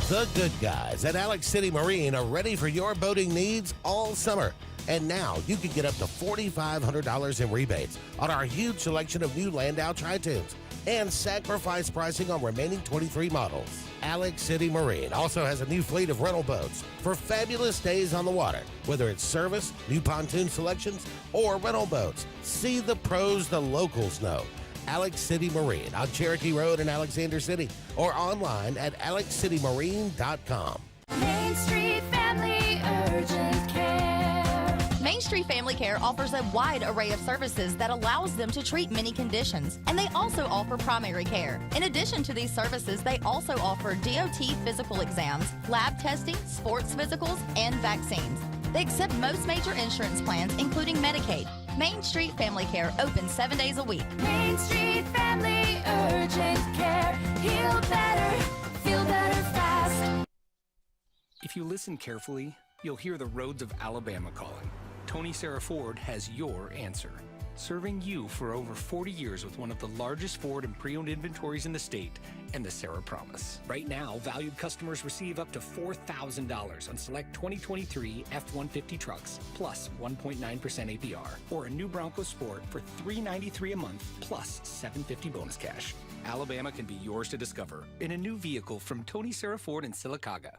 The good guys at Alex City Marine are ready for your boating needs all summer. And now you can get up to $4,500 in rebates on our huge selection of new Landau Tritoons and sacrifice pricing on remaining 23 models. Alex City Marine also has a new fleet of rental boats for fabulous days on the water, whether it's service, new pontoon selections, or rental boats. See the pros the locals know. Alex City Marine on Cherokee Road in Alexander City, or online at alexcitymarine.com. Main Street Family Urgent Care. Main Street Family Care offers a wide array of services that allows them to treat many conditions, and they also offer primary care. In addition to these services, they also offer DOT physical exams, lab testing, sports physicals, and vaccines. They accept most major insurance plans, including Medicaid. Main Street Family Care, open 7 days a week. Main Street Family Urgent Care. Heal better, feel better fast. If you listen carefully, you'll hear the roads of Alabama calling. Tony Sarah Ford has your answer. Serving you for over 40 years with one of the largest Ford and pre-owned inventories in the state and the Sarah Promise. Right now, valued customers receive up to $4,000 on select 2023 F-150 trucks, plus 1.9% APR, or a new Bronco Sport for $393 a month, plus $750 bonus cash. Alabama can be yours to discover in a new vehicle from Tony Sarah Ford in Sylacauga.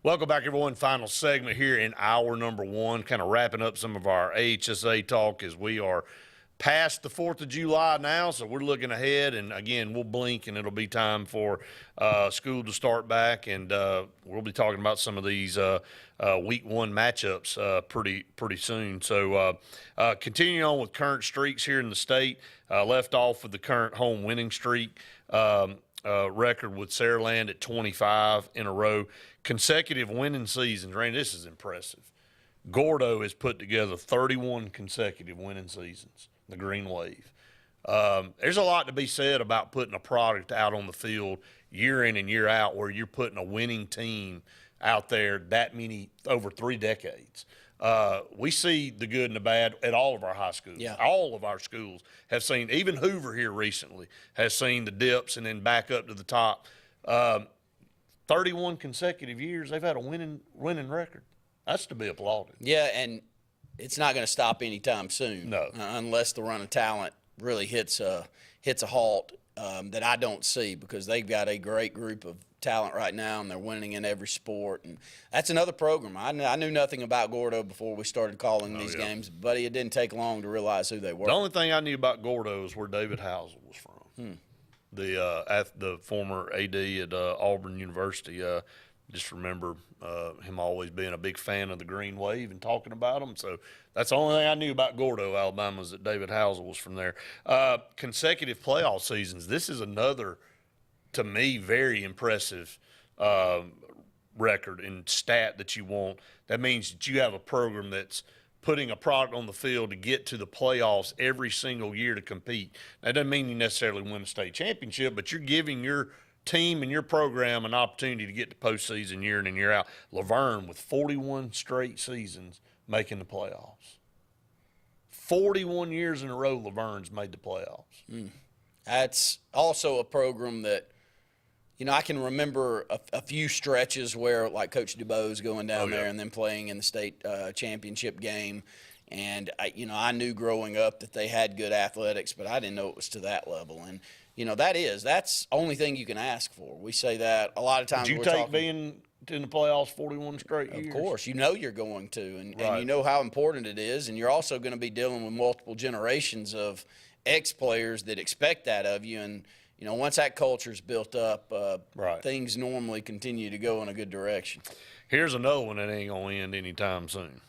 Welcome back, everyone. Final segment here in hour number 1, kind of wrapping up some of our AHSAA talk as we are past the 4th of July now, so we're looking ahead, and again, we'll blink and it'll be time for school to start back, and we'll be talking about some of these week 1 matchups pretty soon. So continuing on with current streaks here in the state, left off with the current home winning streak record with Saraland at 25 in a row. Consecutive winning seasons. Randy, this is impressive. Gordo has put together 31 consecutive winning seasons, the Green Wave. There's a lot to be said about putting a product out on the field year in and year out where you're putting a winning team out there that many, over 3 decades. We see the good and the bad at all of our high schools. Yeah. All of our schools have seen, even Hoover here recently, has seen the dips and then back up to the top. 31 consecutive years, they've had a winning record. That's to be applauded. Yeah, and it's not going to stop anytime soon. No. Unless the run of talent really hits a halt that I don't see, because they've got a great group of talent right now, and they're winning in every sport. And that's another program. I knew nothing about Gordo before we started calling these games, but it didn't take long to realize who they were. The only thing I knew about Gordo is where David Housel was from. the former AD at Auburn University. Just remember him always being a big fan of the Green Wave and talking about them. So that's the only thing I knew about Gordo, Alabama, is that David Housel was from there. Consecutive playoff seasons. This is another, to me, very impressive record and stat that you want. That means that you have a program that's putting a product on the field to get to the playoffs every single year to compete. That doesn't mean you necessarily win a state championship, but you're giving your team and your program an opportunity to get to postseason year in and year out. Laverne with 41 straight seasons making the playoffs. 41 years in a row Laverne's made the playoffs. That's also a program that, I can remember a few stretches where, like, Coach DuBois going down there and then playing in the state championship game. And, I knew growing up that they had good athletics, but I didn't know it was to that level. And, that's the only thing you can ask for. We say that a lot of times. Did you take being in the playoffs 41 straight years? Of course. You're going to. And you know how important it is. And you're also going to be dealing with multiple generations of ex-players that expect that of you. And, once that culture's built up, things normally continue to go in a good direction. Here's another one that ain't going to end anytime soon.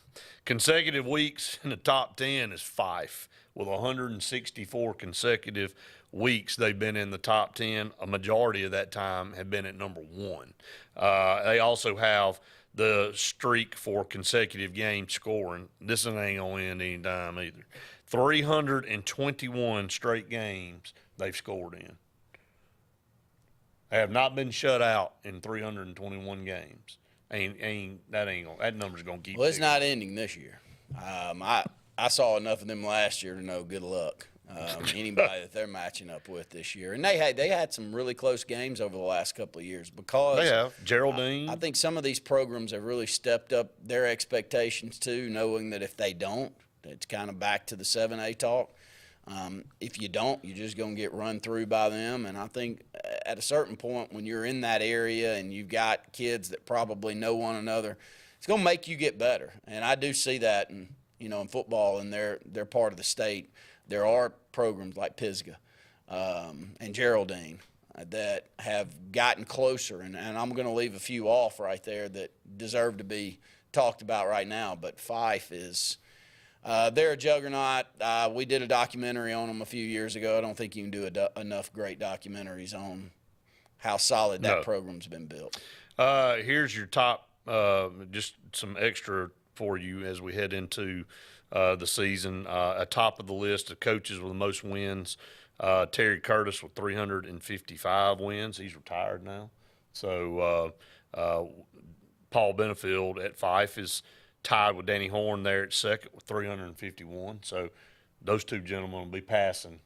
Consecutive weeks in the top 10 is Fife. With 164 consecutive weeks they've been in the top 10. A majority of that time have been at number 1. They also have the streak for consecutive game scoring. This one ain't going to end anytime either. 321 straight games they've scored in. They have not been shut out in 321 games. That number's going to keep. Well, it's not ending this year. I saw enough of them last year to know good luck. Anybody that they're matching up with this year, and they had some really close games over the last couple of years because they have Geraldine. I think some of these programs have really stepped up their expectations too, knowing that if they don't, it's kind of back to the 7A talk. If you don't, you're just going to get run through by them. And I think at a certain point when you're in that area and you've got kids that probably know one another, it's going to make you get better. And I do see that in football, and they're part of the state. There are programs like Pisgah and Geraldine that have gotten closer. And I'm going to leave a few off right there that deserve to be talked about right now. But Fife is they're a juggernaut. We did a documentary on them a few years ago. I don't think you can do enough great documentaries on how solid that program's been built. Here's your top, just some extra for you as we head into the season. Top of the list of coaches with the most wins, Terry Curtis with 355 wins. He's retired now. So Paul Benefield at Fife is tied with Danny Horn there at second with 351. So those two gentlemen will be passing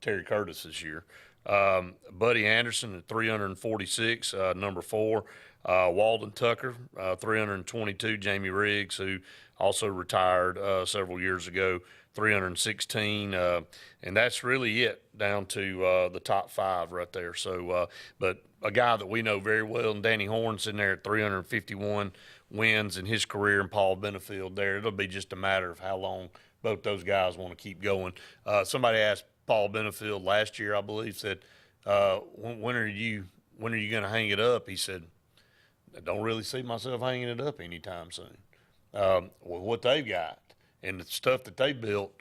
Terry Curtis this year. Buddy Anderson at 346, number 4. Walden Tucker, 322. Jamie Riggs, who also retired several years ago, 316. And that's really it down to the top 5 right there. So, but a guy that we know very well, and Danny Horn sitting there at 351 wins in his career, and Paul Benefield there. It'll be just a matter of how long both those guys want to keep going. Somebody asked Paul Benefield last year, I believe, said, when are you going to hang it up? He said, I don't really see myself hanging it up anytime soon. Well, what they've got and the stuff that they built,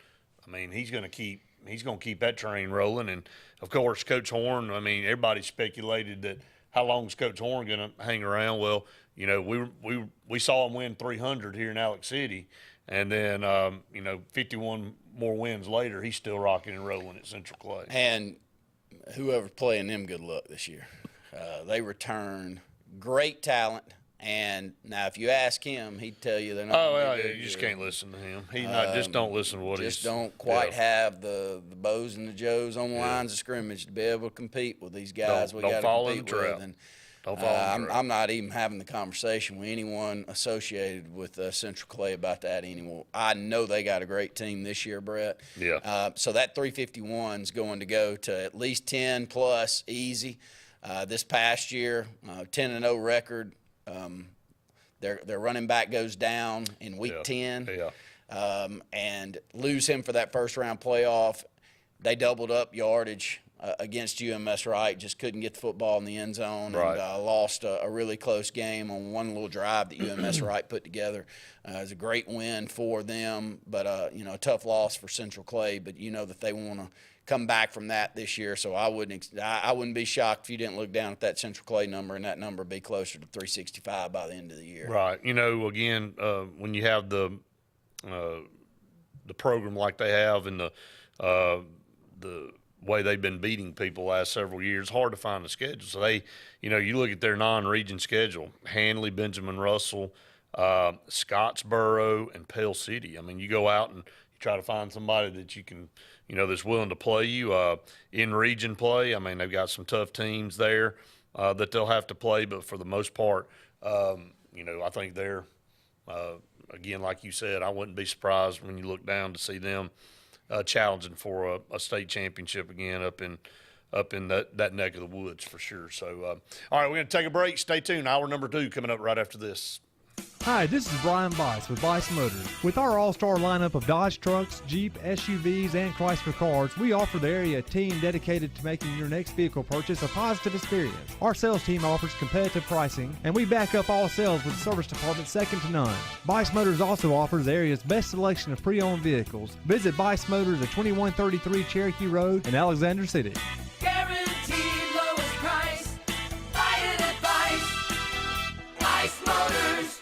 I mean, he's going to keep that train rolling. And of course, Coach Horn, I mean, everybody speculated that how long is Coach Horn going to hang around? Well, we saw him win 300 here in Alex City, and then 51 more wins later, he's still rocking and rolling at Central Clay. And whoever's playing them, good luck this year. They return great talent. And now, if you ask him, he'd tell you they're not. Oh, well, yeah, you just can't listen to him. Just don't listen to what he's. Just don't quite have the Bows and the Joes on the lines of scrimmage to be able to compete with these guys we got to compete with. And I'm not even having the conversation with anyone associated with Central Clay about that anymore. I know they got a great team this year, Brett. Yeah. So that 351 is going to go to at least 10 plus easy. This past year, 10-0 record. Their running back goes down in week 10 and lose him for that first round playoff. They doubled up yardage against UMS Wright, just couldn't get the football in the end zone, Right. and lost a really close game on one little drive that UMS Wright put together. It was a great win for them, but a tough loss for Central Clay. But you know that they want to come back from that this year, so I wouldn't be shocked if you didn't look down at that Central Clay number, and that number be closer to 365 by the end of the year. Right. Again, when you have the program like they have and the way they've been beating people the last several years, hard to find the schedule. So they, you look at their non-region schedule: Handley, Benjamin Russell, Scottsboro, and Pell City. I mean, you go out and you try to find somebody that you can, that's willing to play you in region play. I mean, they've got some tough teams there that they'll have to play, but for the most part, I think they're again, like you said, I wouldn't be surprised when you look down to see them challenging for a state championship again up in that neck of the woods for sure. So, all right, we're going to take a break. Stay tuned. Hour number 2 coming up right after this. Hi, this is Brian Bice with Bice Motors. With our all-star lineup of Dodge trucks, Jeep, SUVs, and Chrysler cars, we offer the area a team dedicated to making your next vehicle purchase a positive experience. Our sales team offers competitive pricing, and we back up all sales with a service department second to none. Bice Motors also offers the area's best selection of pre-owned vehicles. Visit Bice Motors at 2133 Cherokee Road in Alexander City. Guaranteed lowest price. Buy it at Bice Motors.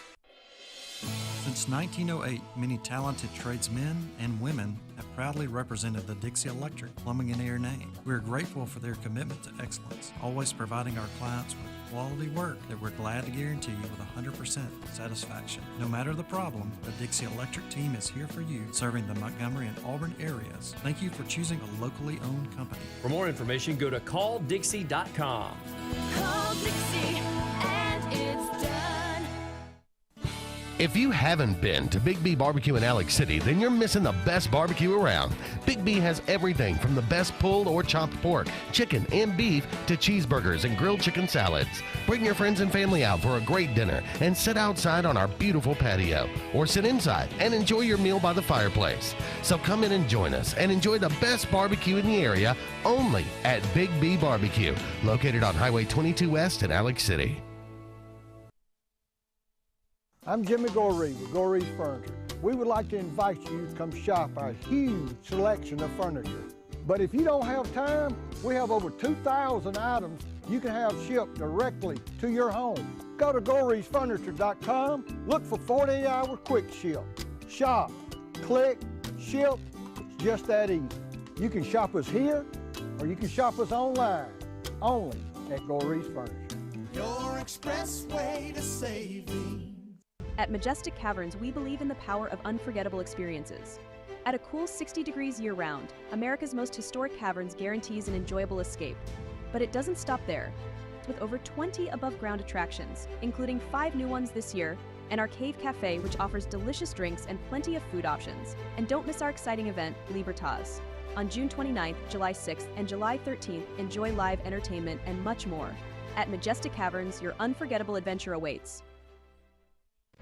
Since 1908, many talented tradesmen and women have proudly represented the Dixie Electric Plumbing and Air name. We're grateful for their commitment to excellence, always providing our clients with quality work that we're glad to guarantee with 100% satisfaction. No matter the problem, the Dixie Electric team is here for you, serving the Montgomery and Auburn areas. Thank you for choosing a locally owned company. For more information, go to calldixie.com. Call Dixie and it's done. If you haven't been to Big B Barbecue in Alex City, then you're missing the best barbecue around. Big B has everything from the best pulled or chopped pork, chicken, and beef to cheeseburgers and grilled chicken salads. Bring your friends and family out for a great dinner and sit outside on our beautiful patio, or sit inside and enjoy your meal by the fireplace. So come in and join us and enjoy the best barbecue in the area only at Big B Barbecue, located on Highway 22 West in Alex City. I'm Jimmy Goree with Goree's Furniture. We would like to invite you to come shop our huge selection of furniture. But if you don't have time, we have over 2,000 items you can have shipped directly to your home. Go to GoreesFurniture.com, look for 48-hour quick ship. Shop, click, ship, it's just that easy. You can shop us here, or you can shop us online, only at Goree's Furniture. Your express way to saving. At Majestic Caverns, we believe in the power of unforgettable experiences. At a cool 60 degrees year-round, America's most historic caverns guarantees an enjoyable escape. But it doesn't stop there. With over 20 above-ground attractions, including 5 new ones this year, and our Cave Cafe, which offers delicious drinks and plenty of food options. And don't miss our exciting event, Libertas. On June 29th, July 6th, and July 13th, enjoy live entertainment and much more. At Majestic Caverns, your unforgettable adventure awaits.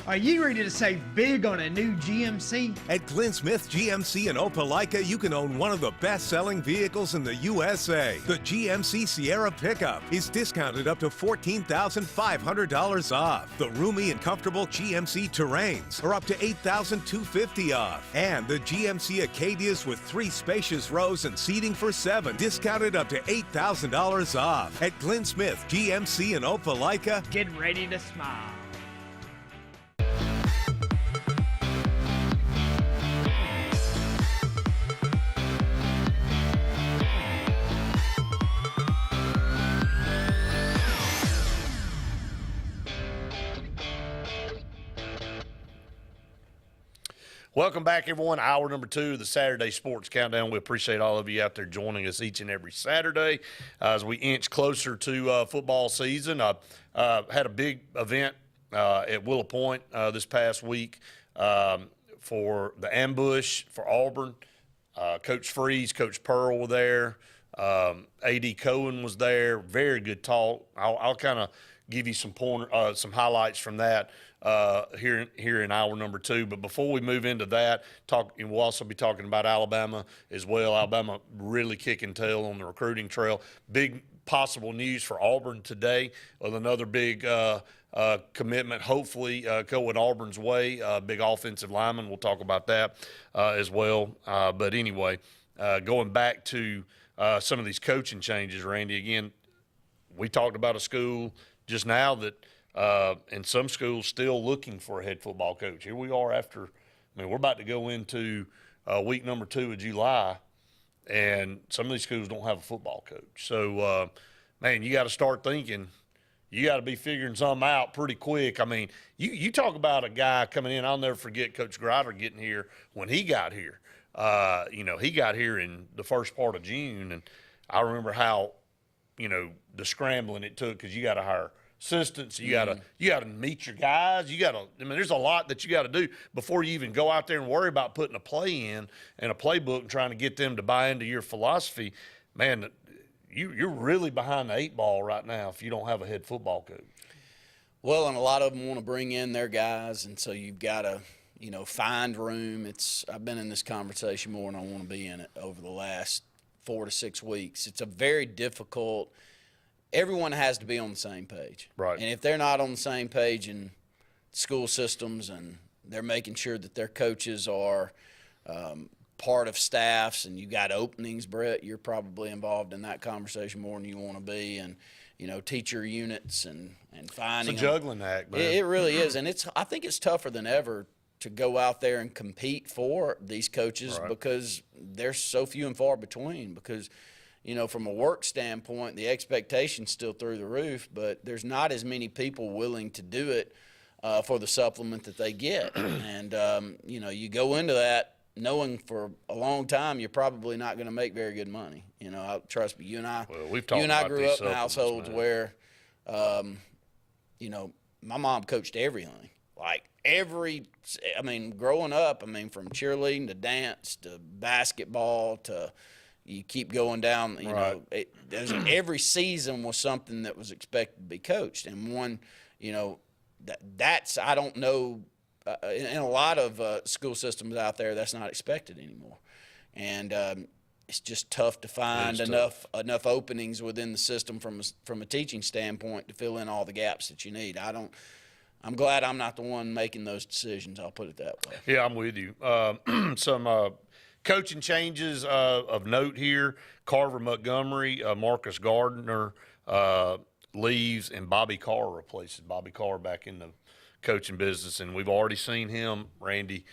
Are you ready to save big on a new GMC? At Glenn Smith GMC in Opelika, you can own one of the best-selling vehicles in the USA. The GMC Sierra pickup is discounted up to $14,500 off. The roomy and comfortable GMC Terrains are up to $8,250 off. And the GMC Acadias with 3 spacious rows and seating for 7, discounted up to $8,000 off. At Glenn Smith GMC in Opelika, Get ready to smile. Welcome back, everyone. Hour number 2 of the Saturday Sports Countdown. We appreciate all of you out there joining us each and every Saturday as we inch closer to football season. I had a big event at Willow Point this past week for the ambush for Auburn. Coach Freeze, Coach Pearl were there. A.D. Cohen was there. Very good talk. I'll kind of give you some some highlights from that here in hour number 2. But before we move into that, we'll also be talking about Alabama as well. Alabama really kicking tail on the recruiting trail. Big possible news for Auburn today with another big commitment, hopefully going Auburn's way. Big offensive lineman. We'll talk about that as well. But anyway, going back to some of these coaching changes, Randy, again, we talked about a school just now that and some schools still looking for a head football coach. Here we are we're about to go into week number 2 of July, and some of these schools don't have a football coach. So, man, you got to start thinking. You got to be figuring something out pretty quick. I mean, you talk about a guy coming in. I'll never forget Coach Grider getting here when he got here. He got here in the first part of June, and I remember how, the scrambling it took because you got to hire assistants. You got to meet your guys. There's a lot that you got to do before you even go out there and worry about putting a play in and a playbook and trying to get them to buy into your philosophy. Man, you're really behind the 8 ball right now if you don't have a head football coach. Well, and a lot of them want to bring in their guys, and so you've got to, find room. I've been in this conversation more than I want to be in it over the last 4 to 6 weeks. It's a very difficult. Everyone has to be on the same page. Right. And if they're not on the same page in school systems and they're making sure that their coaches are part of staffs, and you got openings, Brett, you're probably involved in that conversation more than you want to be, and teacher units and finding it's a juggling act, man. It really is, and I think it's tougher than ever to go out there and compete for these coaches because they're so few and far between. Because from a work standpoint, the expectation's still through the roof, but there's not as many people willing to do it for the supplement that they get, and you go into that knowing for a long time you're probably not going to make very good money. Trust me, you and I grew up in households where, my mom coached everything. Growing up, from cheerleading to dance to basketball to you keep going down, every season was something that was expected to be coached. And one, that's, I don't know, in a lot of school systems out there, that's not expected anymore. And it's just tough to find enough openings within the system from a teaching standpoint to fill in all the gaps that you need. I'm glad I'm not the one making those decisions. I'll put it that way. Yeah, I'm with you. Some coaching changes of note here. Carver Montgomery, Marcus Gardner leaves, and Bobby Carr replaces Bobby Carr back in the coaching business. And we've already seen him, Randy,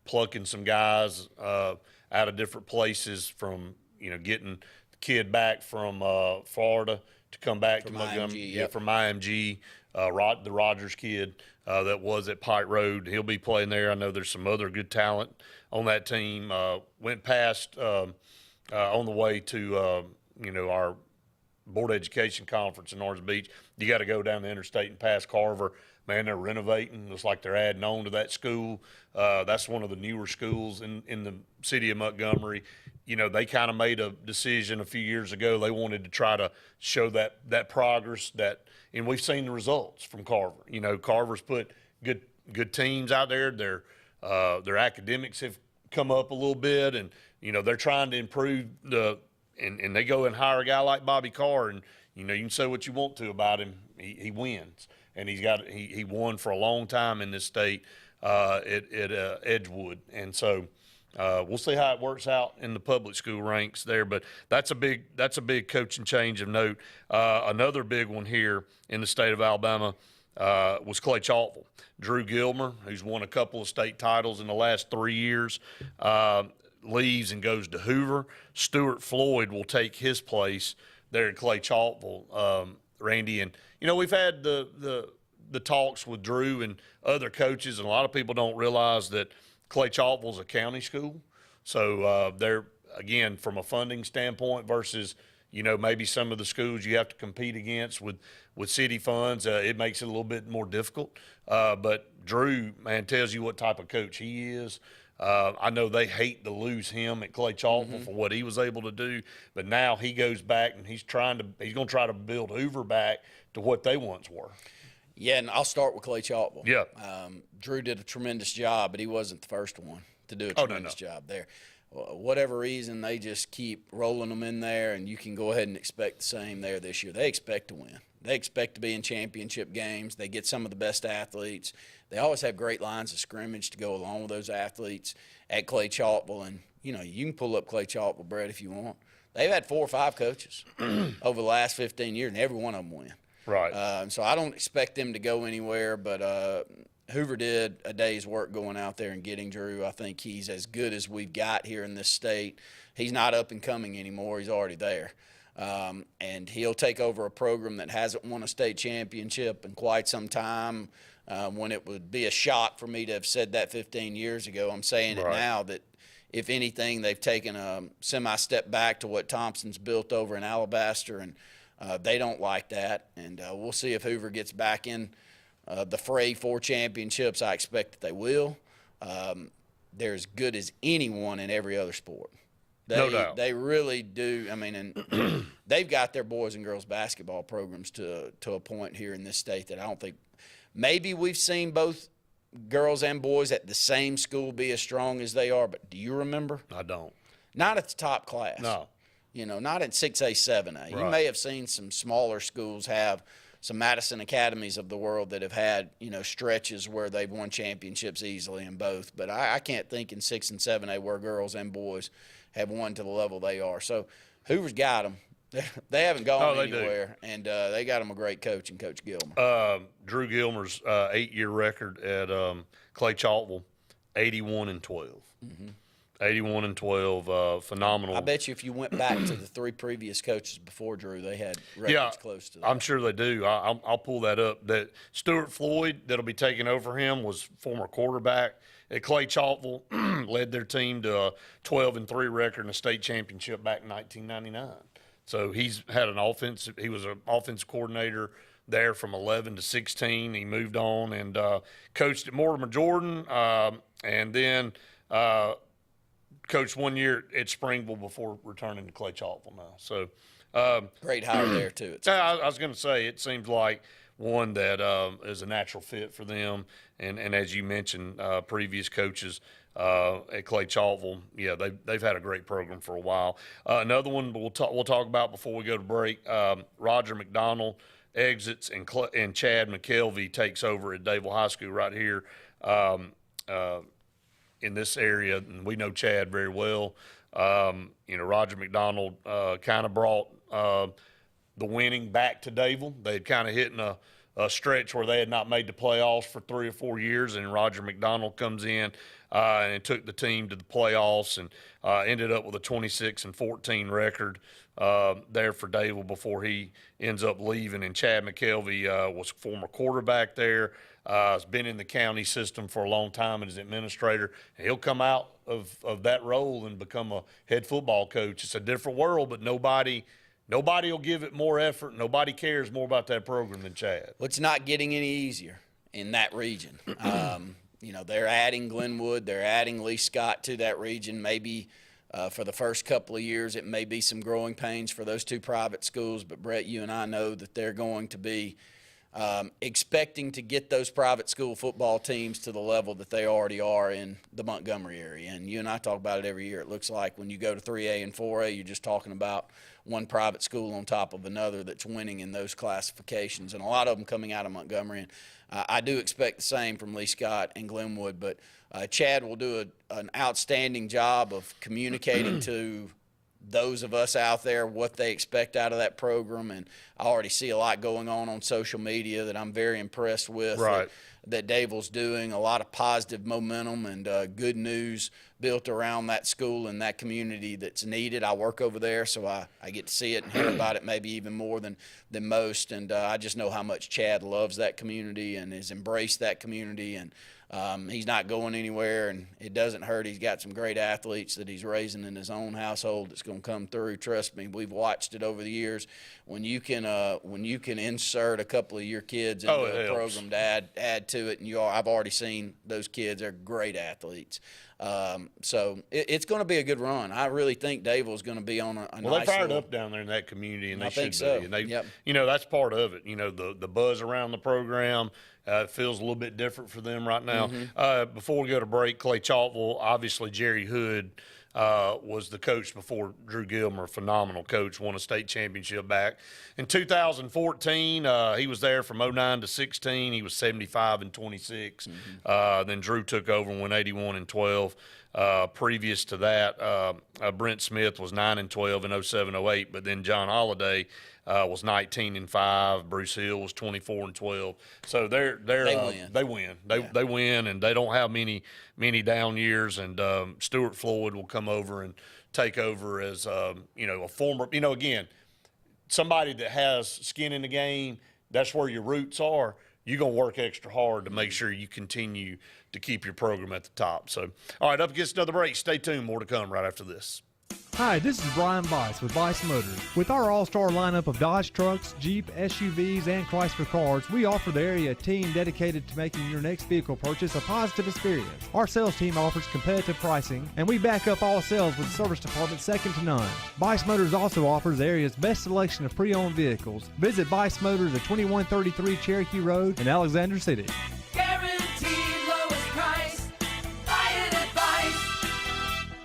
plucking some guys out of different places from, getting the kid back from Florida to come back to Montgomery, from IMG, the Rogers kid that was at Pike Road. He'll be playing there. I know there's some other good talent on that team. Went past on the way to, our board education conference in Orange Beach. You got to go down the interstate and past Carver. Man, they're renovating. Looks like they're adding on to that school. That's one of the newer schools in the city of Montgomery. They kind of made a decision a few years ago. They wanted to try to show that progress and we've seen the results from Carver. Carver's put good teams out there. Their academics have come up a little bit, and they're trying to improve and they go and hire a guy like Bobby Carr, and you can say what you want to about him. He wins, and he won for a long time in this state at Edgewood, and so. We'll see how it works out in the public school ranks there, but that's a big coaching change of note. Another big one here in the state of Alabama was Clay Chaltville. Drew Gilmer, who's won a couple of state titles in the last 3 years, leaves and goes to Hoover. Stuart Floyd will take his place there at Clay Chaltville, Randy. And we've had the talks with Drew and other coaches, and a lot of people don't realize that Clay Chaltville's a county school, so they're, again, from a funding standpoint versus, maybe some of the schools you have to compete against with city funds, it makes it a little bit more difficult. But Drew, man, tells you what type of coach he is. I know they hate to lose him at Clay Chalkville for what he was able to do, but now he goes back and he's going to try to build Hoover back to what they once were. Yeah, and I'll start with Clay Chalkville. Yeah. Drew did a tremendous job, but he wasn't the first one to do a tremendous job there. Whatever reason, they just keep rolling them in there, and you can go ahead and expect the same there this year. They expect to win. They expect to be in championship games. They get some of the best athletes. They always have great lines of scrimmage to go along with those athletes at Clay Chalkville. And, you know, you can pull up Clay Chalkville, Brett, if you want. They've had 4 or 5 coaches over the last 15 years, and every one of them win. Right. So I don't expect them to go anywhere, but Hoover did a day's work going out there and getting Drew. I think he's as good as we've got here in this state. He's not up and coming anymore. He's already there. And he'll take over a program that hasn't won a state championship in quite some time. When it would be a shock for me to have said that 15 years ago, I'm saying it now that if anything, they've taken a semi-step back to what Thompson's built over in Alabaster, and they don't like that. And we'll see if Hoover gets back in the fray for championships. I expect that they will. They're as good as anyone in every other sport. No doubt. They really do. I mean, and they've got their boys and girls basketball programs to a point here in this state that I don't think maybe we've seen both girls and boys at the same school be as strong as they are. But do you remember? I don't. Not at the top class. No. You know, not at 6A, 7A. Right. You may have seen some smaller schools have some Madison Academies of the world that have had, you know, stretches where they've won championships easily in both. But I can't think in 6 and 7A where girls and boys have won to the level they are. So Hoover's got them. They haven't gone anywhere, and they got them a great coach in Coach Gilmer. Drew Gilmer's 8-year record at Clay Chalkville, 81-12. 81-12, phenomenal. I bet you if you went back to the 3 previous coaches before Drew, they had records close to that. I'm sure they do. I'll pull that up. That Stuart Floyd, that'll be taking over him, was former quarterback at Clay Chalkville, led their team to a 12-3 record in a state championship back in 1999. So he's had he was an offensive coordinator there from 11 to 16. He moved on and coached at Mortimer Jordan, and then coached 1 year at Springville before returning to Clay Chalkville now. So great hire there too. I was going to say, it seems like one that is a natural fit for them. And as you mentioned, previous coaches at Clay Chalkville, yeah, they've had a great program for a while. Another one we'll talk about before we go to break. Roger McDonald exits, and Chad McKelvey takes over at Dadeville High School right here in this area. And we know Chad very well. You know, Roger McDonald kind of brought the winning back to Dadeville. They had kind of hit in a stretch where they had not made the playoffs for 3 or 4 years, and Roger McDonald comes in and took the team to the playoffs and ended up with a 26-14 record there for Dadeville before he ends up leaving. And Chad McKelvey was former quarterback there, has been in the county system for a long time and is administrator. And he'll come out of that role and become a head football coach. It's a different world, but nobody will give it more effort. Nobody cares more about that program than Chad. Well, it's not getting any easier in that region. You know, they're adding Glenwood. They're adding Lee Scott to that region. Maybe for the first couple of years it may be some growing pains for those 2 private schools. But, Brett, you and I know that they're going to be expecting to get those private school football teams to the level that they already are in the Montgomery area. And you and I talk about it every year. It looks like when you go to 3A and 4A, you're just talking about one private school on top of another that's winning in those classifications, and a lot of them coming out of Montgomery. And I do expect the same from Lee Scott and Glenwood, but Chad will do an outstanding job of communicating to those of us out there what they expect out of that program. And I already see a lot going on social media that I'm very impressed with. Right. That Dadeville's doing a lot of positive momentum and good news built around that school and that community that's needed. I work over there, so I get to see it and hear about it maybe even more than most. And I just know how much Chad loves that community and has embraced that community. And he's not going anywhere, and it doesn't hurt. He's got some great athletes that he's raising in his own household that's going to come through. Trust me, we've watched it over the years. When you can insert a couple of your kids into a program to add add to it, and I've already seen those kids are great athletes. So it's going to be a good run. I really think Dadeville is going to be on a well, nice they fired up down there in that community, and they should so. be. And they, yep. you know, that's part of it. You know, the buzz around the program. It feels a little bit different for them right now. Before we go to break, Clay Chalkville, obviously Jerry Hood was the coach before Drew Gilmer, phenomenal coach, won a state championship back. In 2014, he was there from 09 to 16. He was 75-26. Then Drew took over and went 81-12. Previous to that, Brent Smith was 9-12 in 07-08, but then John Holliday was 19-5. Bruce Hill was 24-12. So they win. They win, and they don't have many down years. And Stuart Floyd will come over and take over as a former. Again, somebody that has skin in the game. That's where your roots are. You're gonna work extra hard to make sure you continue to keep your program at the top. So, all right, up against another break. Stay tuned. More to come right after this. Hi, this is Brian Bice with Bice Motors. With our all-star lineup of Dodge trucks, Jeep, SUVs, and Chrysler cars, we offer the area a team dedicated to making your next vehicle purchase a positive experience. Our sales team offers competitive pricing, and we back up all sales with a service department second to none. Bice Motors also offers the area's best selection of pre-owned vehicles. Visit Bice Motors at 2133 Cherokee Road in Alexander City. Guaranteed lowest price. Buy it at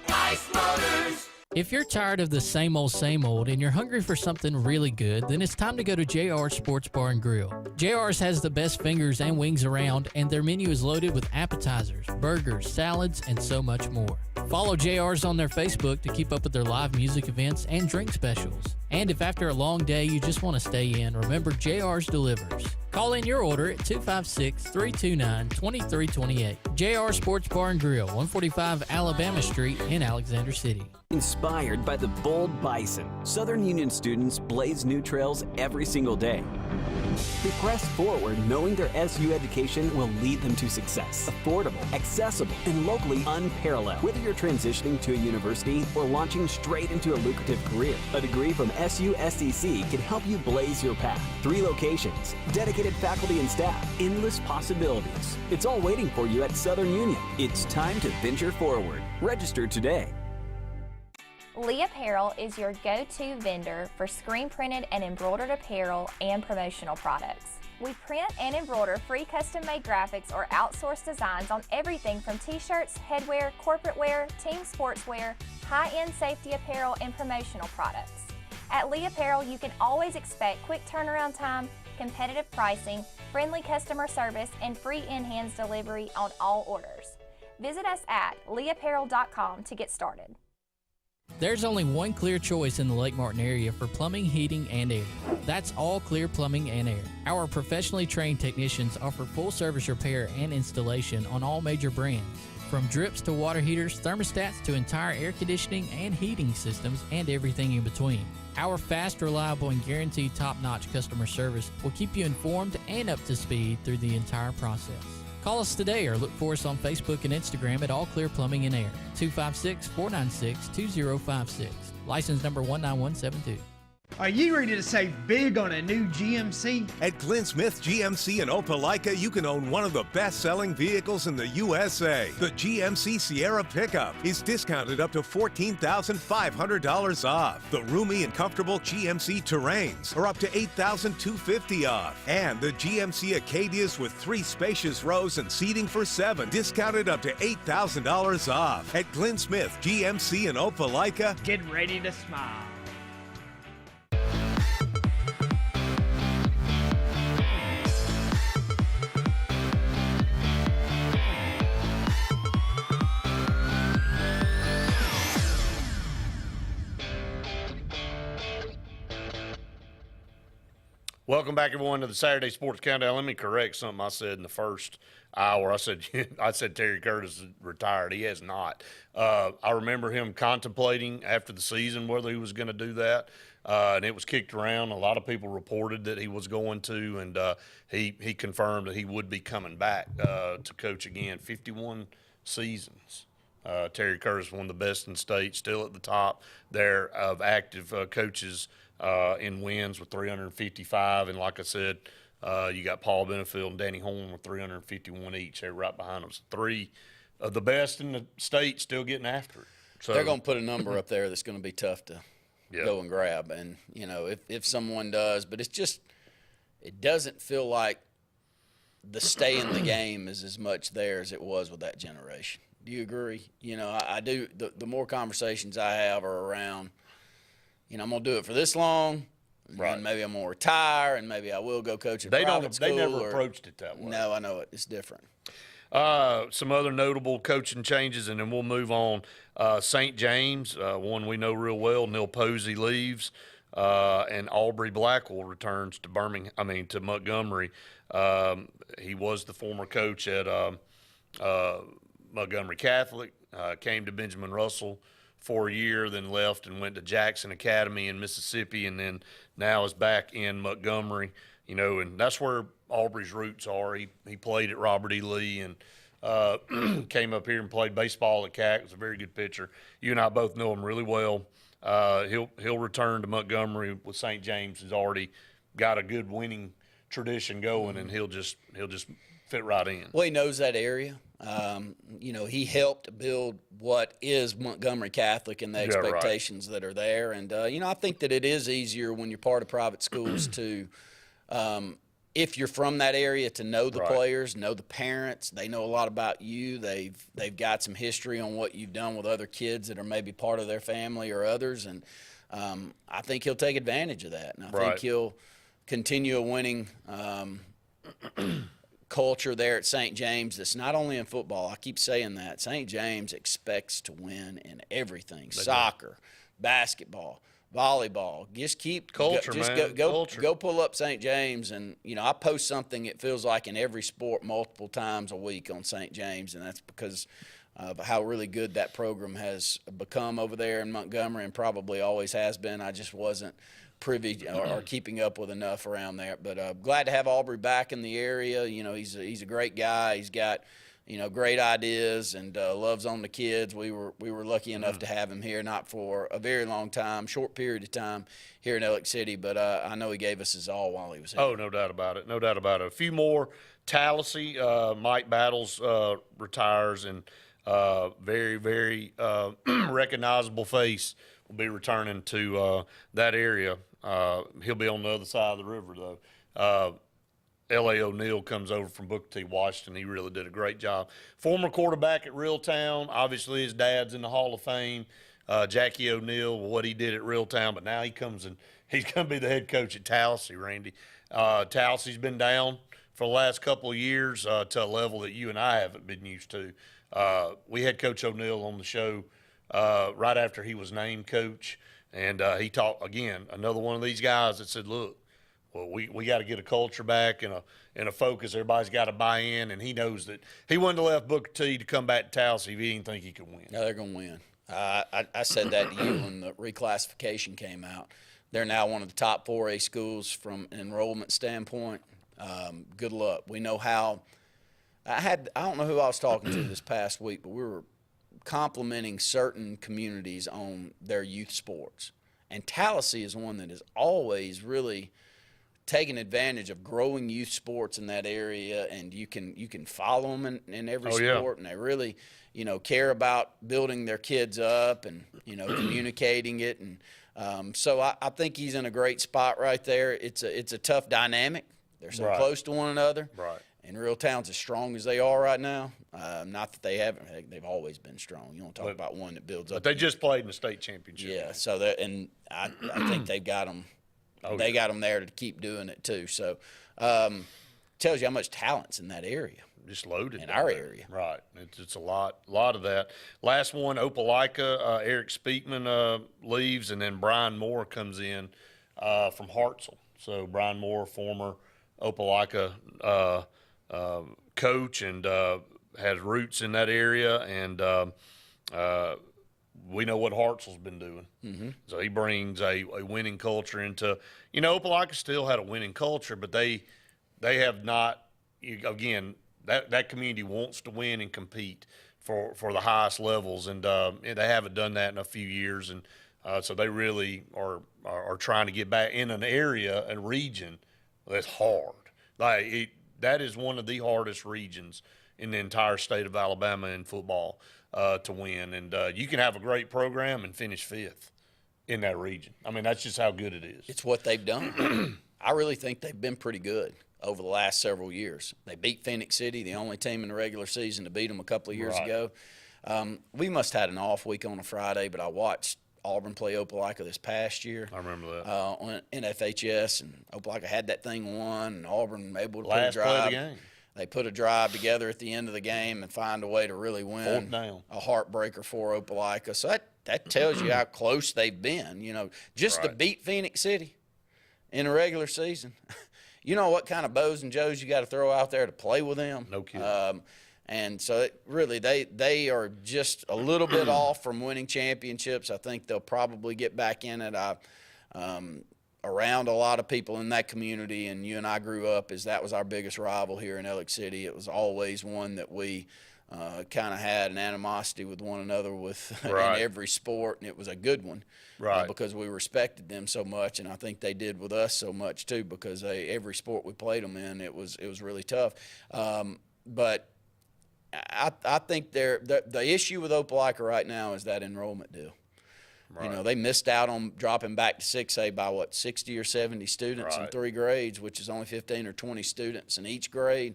Bice Motors. If you're tired of the same old and you're hungry for something really good, then it's time to go to JR's Sports Bar and Grill. JR's has the best fingers and wings around, and their menu is loaded with appetizers, burgers, salads, and so much more. Follow JR's on their Facebook to keep up with their live music events and drink specials. And if after a long day you just want to stay in, remember JR's delivers. Call in your order at 256-329-2328. JR Sports Bar and Grill, 145 Alabama Street in Alexander City. Inspired by the bold bison, Southern Union students blaze new trails every single day. They press forward knowing their SU education will lead them to success. Affordable, accessible, and locally unparalleled. Whether you're transitioning to a university or launching straight into a lucrative career, a degree from SU SDC can help you blaze your path. 3 locations, dedicated faculty and staff, endless possibilities. It's all waiting for you at Southern Union. It's time to venture forward. Register today. Lee Apparel is your go-to vendor for screen printed and embroidered apparel and promotional products. We print and embroider free custom-made graphics or outsourced designs on everything from t-shirts, headwear, corporate wear, team sportswear, high-end safety apparel, and promotional products. At Lee Apparel, you can always expect quick turnaround time, competitive pricing, friendly customer service, and free in-hands delivery on all orders. Visit us at leeapparel.com to get started. There's only one clear choice in the Lake Martin area for plumbing, heating, and air. That's All Clear Plumbing and Air. Our professionally trained technicians offer full service repair and installation on all major brands. From drips to water heaters, thermostats to entire air conditioning and heating systems, and everything in between. Our fast, reliable, and guaranteed top-notch customer service will keep you informed and up to speed through the entire process. Call us today or look for us on Facebook and Instagram at All Clear Plumbing and Air, 256-496-2056. License number 19172. Are you ready to save big on a new GMC? At Glenn Smith GMC in Opelika, you can own one of the best-selling vehicles in the USA. The GMC Sierra pickup is discounted up to $14,500 off. The roomy and comfortable GMC Terrains are up to $8,250 off. And the GMC Acadias with 3 spacious rows and seating for 7, discounted up to $8,000 off. At Glenn Smith GMC in Opelika, get ready to smile. Welcome back, everyone, to the Saturday Sports Countdown. Let me correct something I said in the first hour. I said Terry Curtis is retired. He has not. I remember him contemplating after the season whether he was going to do that, and it was kicked around. A lot of people reported that he was going to, and he confirmed that he would be coming back to coach again. 51 seasons. Terry Curtis, one of the best in state, still at the top there of active coaches in wins with 355, and like I said, You got Paul Benefield and Danny Horn with 351 each. They're right behind them. So 3 of the best in the state still getting after it. So they're going to put a number up there that's going to be tough to go and grab. And, you know, if someone does, but it's just, it doesn't feel like the stay in the game is as much there as it was with that generation. Do you agree? You know, I do. The more conversations I have are around, you know, I'm going to do it for this long, and maybe I'm going to retire, and maybe I will go coach at private school. They never approached it that way. No, I know it. It's different. Some other notable coaching changes, and then we'll move on. St. James, one we know real well, Neil Posey leaves, and Aubrey Blackwell returns to to Montgomery. He was the former coach at Montgomery Catholic, came to Benjamin Russell for a year, then left and went to Jackson Academy in Mississippi, and then now is back in Montgomery. You know, and that's where Aubrey's roots are. He played at Robert E. Lee and came up here and played baseball at CAC. Was a very good pitcher. You and I both know him really well. He'll return to Montgomery with St. James. Has already got a good winning tradition going, and he'll just fit right in. Well, he knows that area. You know, he helped build what is Montgomery Catholic and the expectations that are there. And, you know, I think that it is easier when you're part of private schools to if you're from that area, to know the players, know the parents. They know a lot about you. They've got some history on what you've done with other kids that are maybe part of their family or others. And I think he'll take advantage of that. And I think he'll continue a winning culture there at St. James that's not only in football. I keep saying that. St. James expects to win in everything. Soccer, basketball, volleyball. Just keep culture, go pull up St. James, and you know, I post something, it feels like, in every sport multiple times a week on St. James, and that's because of how really good that program has become over there in Montgomery, and probably always has been. I just wasn't privy or keeping up with enough around there. But glad to have Aubrey back in the area. You know, he's a great guy. He's got, you know, great ideas and loves on the kids. We were lucky enough to have him here, not for a very long time, short period of time here in Elliott City, but I know he gave us his all while he was here. Oh, no doubt about it. No doubt about it. A few more. Tallahassee, Mike Battles retires, and very, very recognizable face will be returning to that area. He'll be on the other side of the river, though. L.A. O'Neal comes over from Booker T. Washington. He really did a great job. Former quarterback at Reeltown. Obviously, his dad's in the Hall of Fame. Jackie O'Neal, what he did at Reeltown, but now he comes and he's going to be the head coach at Tallahassee, Randy. Tallahassee's been down for the last couple of years to a level that you and I haven't been used to. We had Coach O'Neal on the show right after he was named coach, and he talked, again, another one of these guys that said, look, well, we got to get a culture back and a focus. Everybody's got to buy in, and he knows that he wouldn't have left Booker T to come back to Tallahassee if he didn't think he could win. No, they're going to win. I said that to you when the reclassification came out. They're now one of the top 4A schools from an enrollment standpoint. Good luck. We know how. I don't know who I was talking to this past week, but we were complimenting certain communities on their youth sports. And Tallahassee is one that has always really taking advantage of growing youth sports in that area, and you can follow them in every sport, and they really, you know, care about building their kids up and, you know, communicating it, and so I think he's in a great spot right there. It's a tough dynamic. They're so close to one another, and Reeltown's as strong as they are right now. Not that they haven't; they've always been strong. You don't talk about one that builds up. But they just played in the state championship. Yeah, so I think they've got them. They got them there to keep doing it too. So, tells you how much talent's in that area. Just loaded in our area. Right. It's a lot of that. Last one, Opelika, Eric Speakman leaves, and then Brian Moore comes in from Hartselle. So Brian Moore, former Opelika coach, and has roots in that area, and we know what Hartselle's been doing. Mm-hmm. So he brings a winning culture into, you know, Opelika still had a winning culture, but they have not, again, that community wants to win and compete for the highest levels, and they haven't done that in a few years, and so they really are trying to get back in an area and region that's hard. That is one of the hardest regions in the entire state of Alabama in football to win. And you can have a great program and finish 5th in that region. I mean, that's just how good it is. It's what they've done. I really think they've been pretty good over the last several years. They beat Phoenix City, the only team in the regular season to beat them a couple of years ago. We must have had an off week on a Friday, but I watched Auburn play Opelika this past year. I remember that. On NFHS, and Opelika had that thing won, and Auburn able to Last put a drive. play of the game. They put a drive together at the end of the game and find a way to really win. 4th down. A heartbreaker for Opelika. So that tells you how close they've been. You know, just to beat Phoenix City in a regular season. You know what kind of bows and joes you got to throw out there to play with them. No kidding. And so really they are just a little bit off from winning championships. I think they'll probably get back in it. Around a lot of people in that community, and you and I grew up as that was our biggest rival here in Ellick City. It was always one that we kind of had an animosity with one another with in every sport, and it was a good one, because we respected them so much, and I think they did with us so much too, because every sport we played them in, it was really tough. But I think the issue with Opelika right now is that enrollment deal. You know, they missed out on dropping back to 6A by, 60 or 70 students in 3 grades, which is only 15 or 20 students in each grade.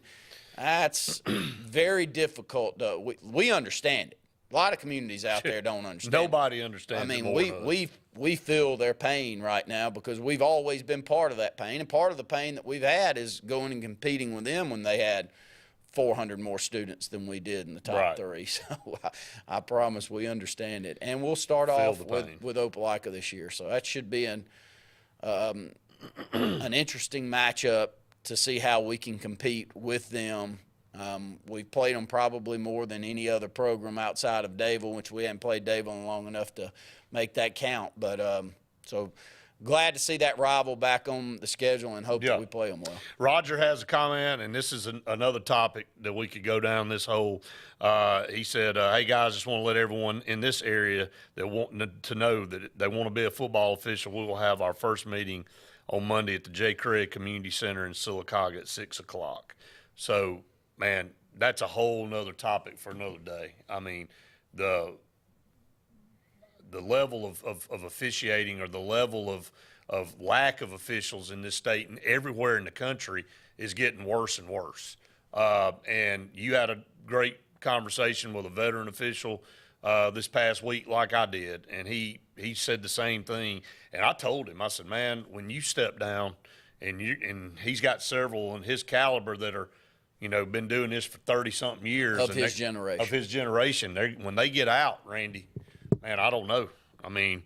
That's very difficult. We understand it. A lot of communities out there don't understand Nobody understands it. I mean, it more than us. we feel their pain right now because we've always been part of that pain. And part of the pain that we've had is going and competing with them when they had 400 more students than we did in the top 3. So I promise we understand it. And we'll start off with Opelika this year. So that should be an interesting matchup to see how we can compete with them. We've played them probably more than any other program outside of Davil, which we haven't played Davil long enough to make that count. But so glad to see that rival back on the schedule and hope that we play them well. Roger has a comment, and this is another topic that we could go down this whole. He said, hey, guys, just want to let everyone in this area that want to know that they want to be a football official. We will have our first meeting on Monday at the J. Craig Community Center in Sylacauga at 6 o'clock. So, man, that's a whole nother topic for another day. I mean, the level of officiating, or the level of lack of officials in this state and everywhere in the country is getting worse and worse. And you had a great conversation with a veteran official this past week, like I did, and he said the same thing. And I told him, I said, man, when you step down, and he's got several in his caliber that are, been doing this for 30-something years. Of his generation. When they get out, Randy, man, I don't know. I mean,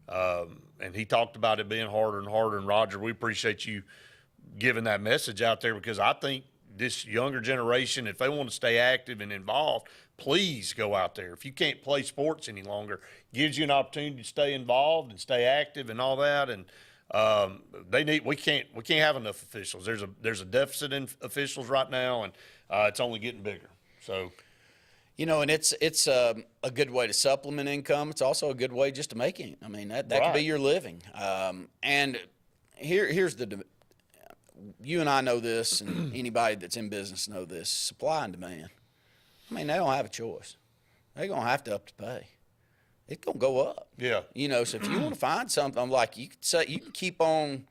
and he talked about it being harder and harder. And, Roger, we appreciate you giving that message out there, because I think this younger generation, if they want to stay active and involved, please go out there. If you can't play sports any longer, gives you an opportunity to stay involved and stay active and all that. And we can't have enough officials. There's a deficit in officials right now, and it's only getting bigger. So. And it's a good way to supplement income. It's also a good way just to make it. I mean, that could be your living. And here's you and I know this, and anybody that's in business know this: supply and demand. I mean, they don't have a choice. They're gonna have to up the pay. It's gonna go up. Yeah. So if you want to find something, like you can keep on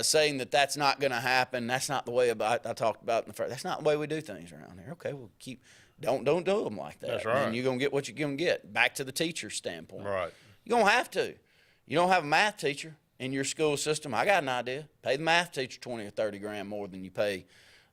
saying that that's not gonna happen. That's not the way I talked about in the first. That's not the way we do things around here. Okay, we'll keep. Don't do them like that. That's right. And you're going to get what you're going to get. Back to the teacher's standpoint. Right. You're going to have to. You don't have a math teacher in your school system. I got an idea. Pay the math teacher $20 or $30 more than you pay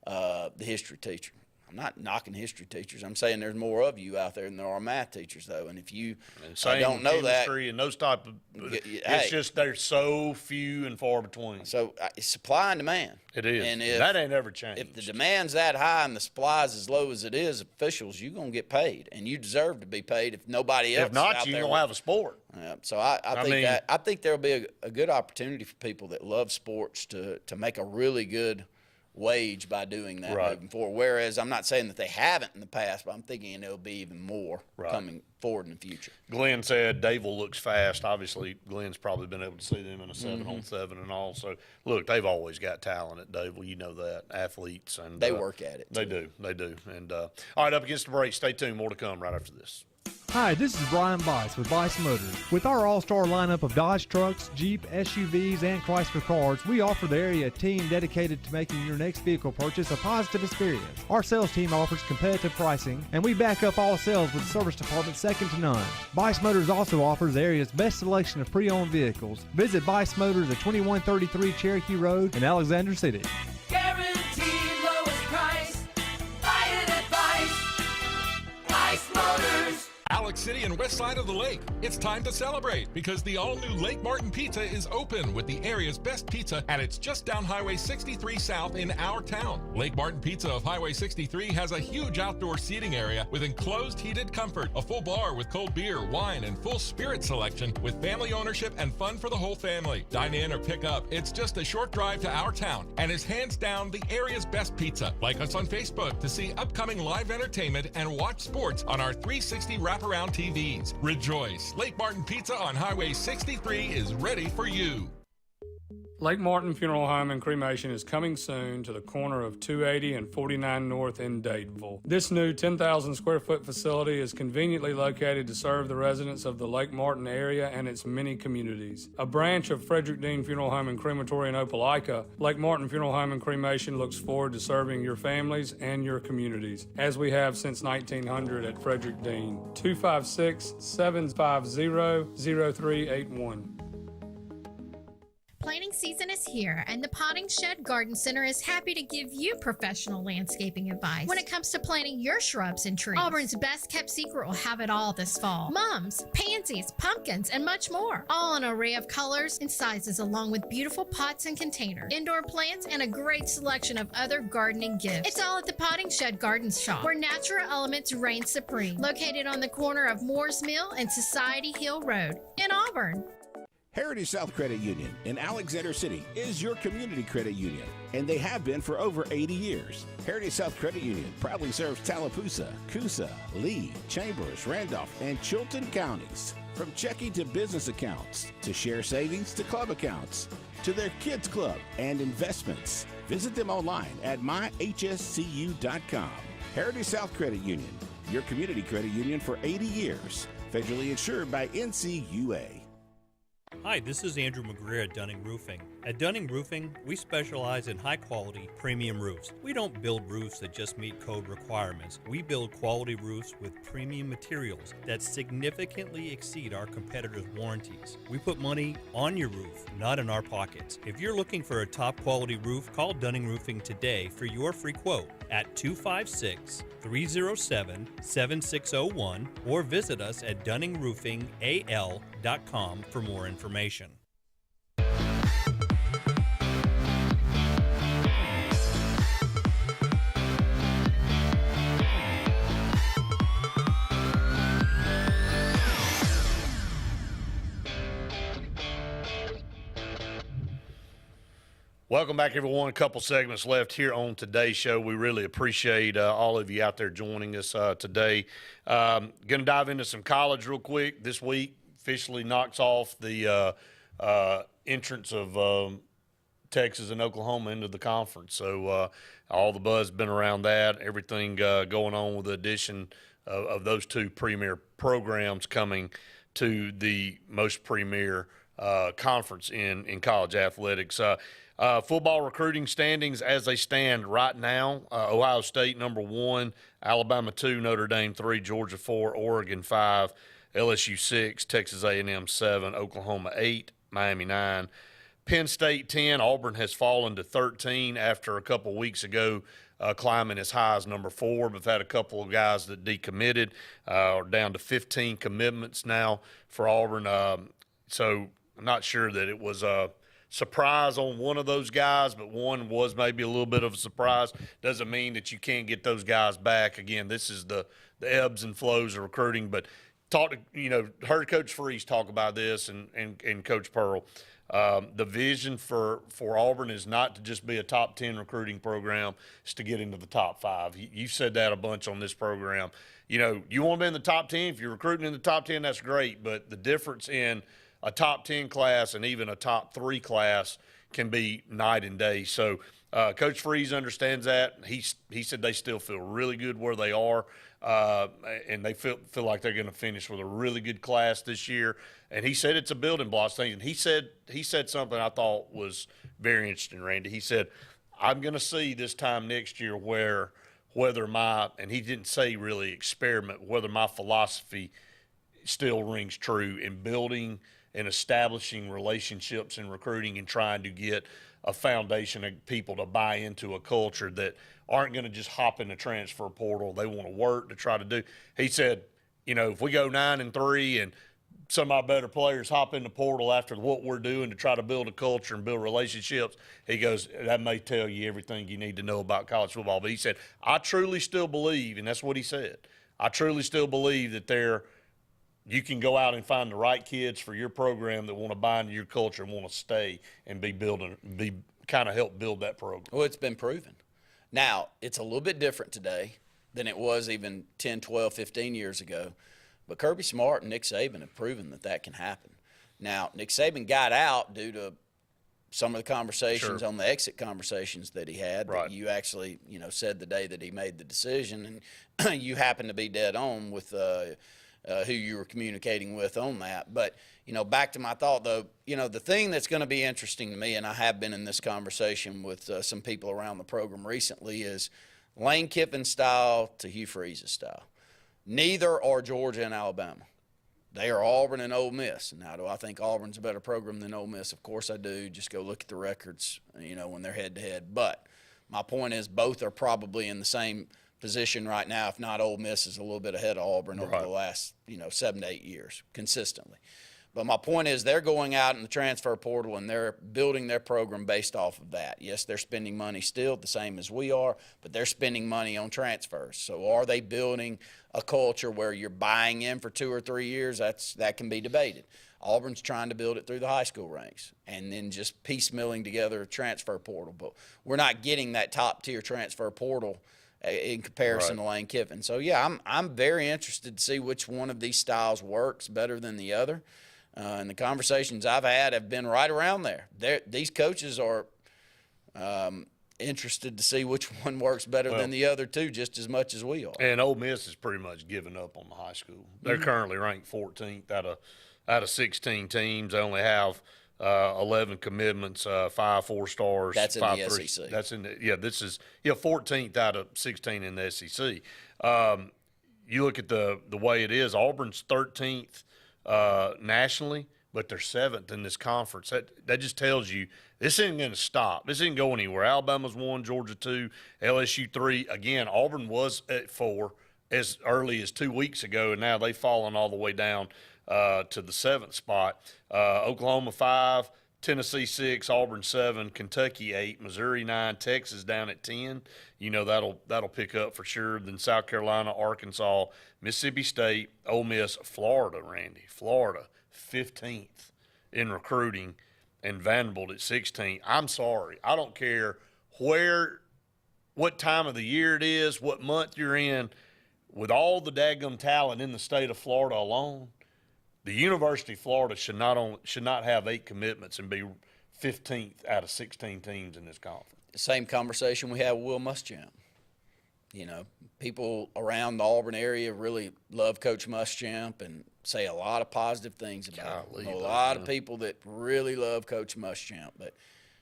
the history teacher. I'm not knocking history teachers. I'm saying there's more of you out there than there are math teachers, though. And if you don't know that, and those type of, it's just they're so few and far between. So supply and demand. It is. And that ain't ever changed. If the demand's that high and the supply's as low as it is, officials, you're going to get paid, and you deserve to be paid if nobody else. If not, is out you there don't have a sport. So I think there'll be a good opportunity for people that love sports to make a really good wage by doing that Right. moving forward. Whereas I'm not saying that they haven't in the past, but I'm thinking it'll be even more Right. coming forward in the future. Glenn said Dayville looks fast. Obviously, Glenn's probably been able to see them in a 7-on-7 and all. So, look, they've always got talent at Dayville. You know that. Athletes. And They work at it, They too. do. And, all right, up against the break. Stay tuned. More to come right after this. Hi, this is Brian Bice with Bice Motors. With our all-star lineup of Dodge trucks, Jeep, SUVs, and Chrysler cars, we offer the area team dedicated to making your next vehicle purchase a positive experience. Our sales team offers competitive pricing, and we back up all sales with service department second to none. Bice Motors also offers the area's best selection of pre-owned vehicles. Visit Bice Motors at 2133 Cherokee Road in Alexander City. Guaranteed lowest price. Buy it at Bice Motors. Alex City and west side of the lake. It's time to celebrate because the all-new Lake Martin Pizza is open with the area's best pizza, and it's just down Highway 63 South in our town. Lake Martin Pizza of Highway 63 has a huge outdoor seating area with enclosed heated comfort, a full bar with cold beer, wine, and full spirit selection with family ownership and fun for the whole family. Dine in or pick up. It's just a short drive to our town and is hands down the area's best pizza. Like us on Facebook to see upcoming live entertainment and watch sports on our 360 wraparound TVs. Rejoice! Lake Martin Pizza on Highway 63 is ready for you. Lake Martin Funeral Home and Cremation is coming soon to the corner of 280 and 49 North in Dadeville. This new 10,000 square foot facility is conveniently located to serve the residents of the Lake Martin area and its many communities. A branch of Frederick Dean Funeral Home and Crematory in Opelika, Lake Martin Funeral Home and Cremation looks forward to serving your families and your communities, as we have since 1900 at Frederick Dean. 256-750-0381. Planting season is here, and the Potting Shed Garden Center is happy to give you professional landscaping advice when it comes to planting your shrubs and trees. Auburn's best kept secret will have it all this fall. Mums, pansies, pumpkins, and much more. All an array of colors and sizes, along with beautiful pots and containers, indoor plants, and a great selection of other gardening gifts. It's all at the Potting Shed Garden Shop, where natural elements reign supreme. Located on the corner of Moore's Mill and Society Hill Road in Auburn. Heritage South Credit Union in Alexander City is your community credit union, and they have been for over 80 years. Heritage South Credit Union proudly serves Tallapoosa, Coosa, Lee, Chambers, Randolph, and Chilton counties. From checking to business accounts, to share savings to club accounts, to their kids club and investments. Visit them online at myhscu.com. Heritage South Credit Union, your community credit union for 80 years. Federally insured by NCUA. Hi, this is Andrew McGreer at Dunning Roofing. At Dunning Roofing, we specialize in high-quality, premium roofs. We don't build roofs that just meet code requirements. We build quality roofs with premium materials that significantly exceed our competitors' warranties. We put money on your roof, not in our pockets. If you're looking for a top-quality roof, call Dunning Roofing today for your free quote at 256-307-7601 or visit us at DunningRoofingAL.com for more information. Welcome back, everyone. A couple segments left here on today's show. We really appreciate all of you out there joining us today. Going to dive into some college real quick. This week officially knocks off the entrance of Texas and Oklahoma into the conference. So all the buzz been around that, everything going on with the addition of those two premier programs coming to the most premier conference in college athletics. Football recruiting standings as they stand right now: Ohio State #1, Alabama 2, Notre Dame 3, Georgia 4, Oregon 5, LSU 6, Texas A&M 7, Oklahoma 8, Miami 9, Penn State 10. Auburn has fallen to 13 after a couple of weeks ago climbing as high as #4. We've had a couple of guys that decommitted, are down to 15 commitments now for Auburn. So I'm not sure that it was a surprise on one of those guys, but one was maybe a little bit of a surprise. Doesn't mean that you can't get those guys back. Again, this is the ebbs and flows of recruiting. But heard Coach Freeze talk about this and Coach Pearl. The vision for Auburn is not to just be a top 10 recruiting program, it's to get into the top 5. You've said that a bunch on this program. You know, you want to be in the top 10. If you're recruiting in the top 10, that's great. But the difference in a top 10 class and even a top 3 class can be night and day. So Coach Freeze understands that. He said they still feel really good where they are, and they feel like they're going to finish with a really good class this year. And he said it's a building blocks thing. And he said something I thought was very interesting, Randy. He said, I'm going to see this time next year whether my, and he didn't say really experiment, whether my philosophy still rings true in building and establishing relationships and recruiting and trying to get a foundation of people to buy into a culture that aren't going to just hop in the transfer portal. They want to work to try to do. He said, you know, if we go 9-3 and some of our better players hop in the portal after what we're doing to try to build a culture and build relationships, he goes, that may tell you everything you need to know about college football. But he said, I truly still believe, and that's what he said, I truly still believe that you can go out and find the right kids for your program that want to buy into your culture and want to stay and kind of help build that program. Well, it's been proven. Now, it's a little bit different today than it was even 10, 12, 15 years ago. But Kirby Smart and Nick Saban have proven that can happen. Now, Nick Saban got out due to some of the conversations on the exit conversations that he had that you actually, you know, said the day that he made the decision, and you happened to be dead on with who you were communicating with on that. But, you know, back to my thought, though, you know, the thing that's going to be interesting to me, and I have been in this conversation with some people around the program recently, is Lane Kiffin's style to Hugh Freeze's style. Neither are Georgia and Alabama. They are Auburn and Ole Miss. Now, do I think Auburn's a better program than Ole Miss? Of course I do. Just go look at the records, you know, when they're head-to-head. But my point is both are probably in the same position right now, if not Ole Miss is a little bit ahead of Auburn over the last, 7 to 8 years consistently. But my point is they're going out in the transfer portal and they're building their program based off of that. Yes, they're spending money still the same as we are, but they're spending money on transfers. So are they building a culture where you're buying in for 2 or 3 years? That can be debated. Auburn's trying to build it through the high school ranks and then just piecemealing together a transfer portal. But we're not getting that top-tier transfer portal in comparison to Lane Kiffin. So, yeah, I'm very interested to see which one of these styles works better than the other. And the conversations I've had have been right around there. These coaches are interested to see which one works better than the other two just as much as we are. And Ole Miss has pretty much given up on the high school. They're currently ranked 14th out of 16 teams. They only have 11 commitments, 5 4-stars. That's 5 in the 3. SEC. That's in the this is 14th out of 16 in the SEC. You look at the way it is. Auburn's 13th nationally, but they're 7th in this conference. That just tells you this isn't going to stop. This isn't going anywhere. Alabama's 1, Georgia 2, LSU 3. Again, Auburn was at 4 as early as 2 weeks ago, and now they've fallen all the way down to the 7th spot. Oklahoma 5, Tennessee 6, Auburn 7, Kentucky 8, Missouri 9, Texas down at 10. You know that'll pick up for sure. Then South Carolina, Arkansas, Mississippi State, Ole Miss, Florida, Randy. Florida 15th in recruiting, and Vanderbilt at 16th. I'm sorry. I don't care what time of the year it is, what month you're in. With all the daggum talent in the state of Florida alone, the University of Florida should not have 8 commitments and be 15th out of 16 teams in this conference. The same conversation we had with Will Muschamp. You know, people around the Auburn area really love Coach Muschamp and say a lot of positive things about him. A lot of people that really love Coach Muschamp, but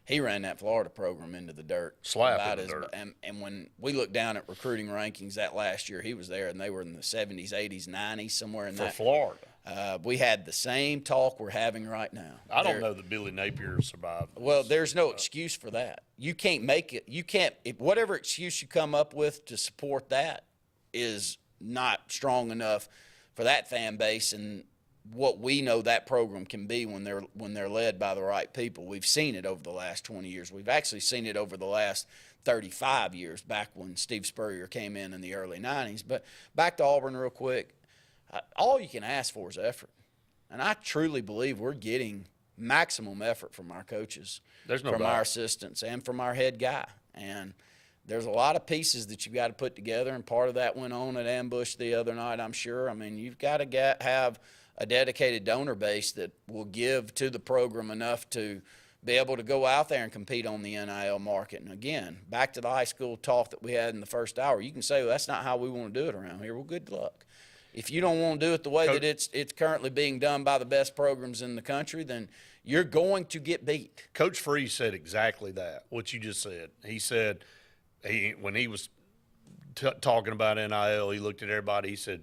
he ran that Florida program into the dirt. And when we look down at recruiting rankings that last year, he was there, and they were in the 70s, 80s, 90s, somewhere in that. For Florida. We had the same talk we're having right now. I don't know that Billy Napier survived. Well, there's no excuse for that. You can't make it. You can't. Whatever excuse you come up with to support that is not strong enough for that fan base and what we know that program can be when they're led by the right people. We've seen it over the last 20 years. We've actually seen it over the last 35 years, back when Steve Spurrier came in the early 90s. But back to Auburn real quick. All you can ask for is effort. And I truly believe we're getting maximum effort from our coaches, There's no from doubt. our assistants, and from our head guy. And there's a lot of pieces that you've got to put together, and part of that went on at Ambush the other night, I'm sure. I mean, you've got to have a dedicated donor base that will give to the program enough to be able to go out there and compete on the NIL market. And again, back to the high school talk that we had in the first hour, you can say, well, that's not how we want to do it around here. Well, good luck. If you don't want to do it the way that it's currently being done by the best programs in the country, then you're going to get beat. Coach Freeze said exactly that, what you just said. He said, when he was talking about NIL, he looked at everybody. He said,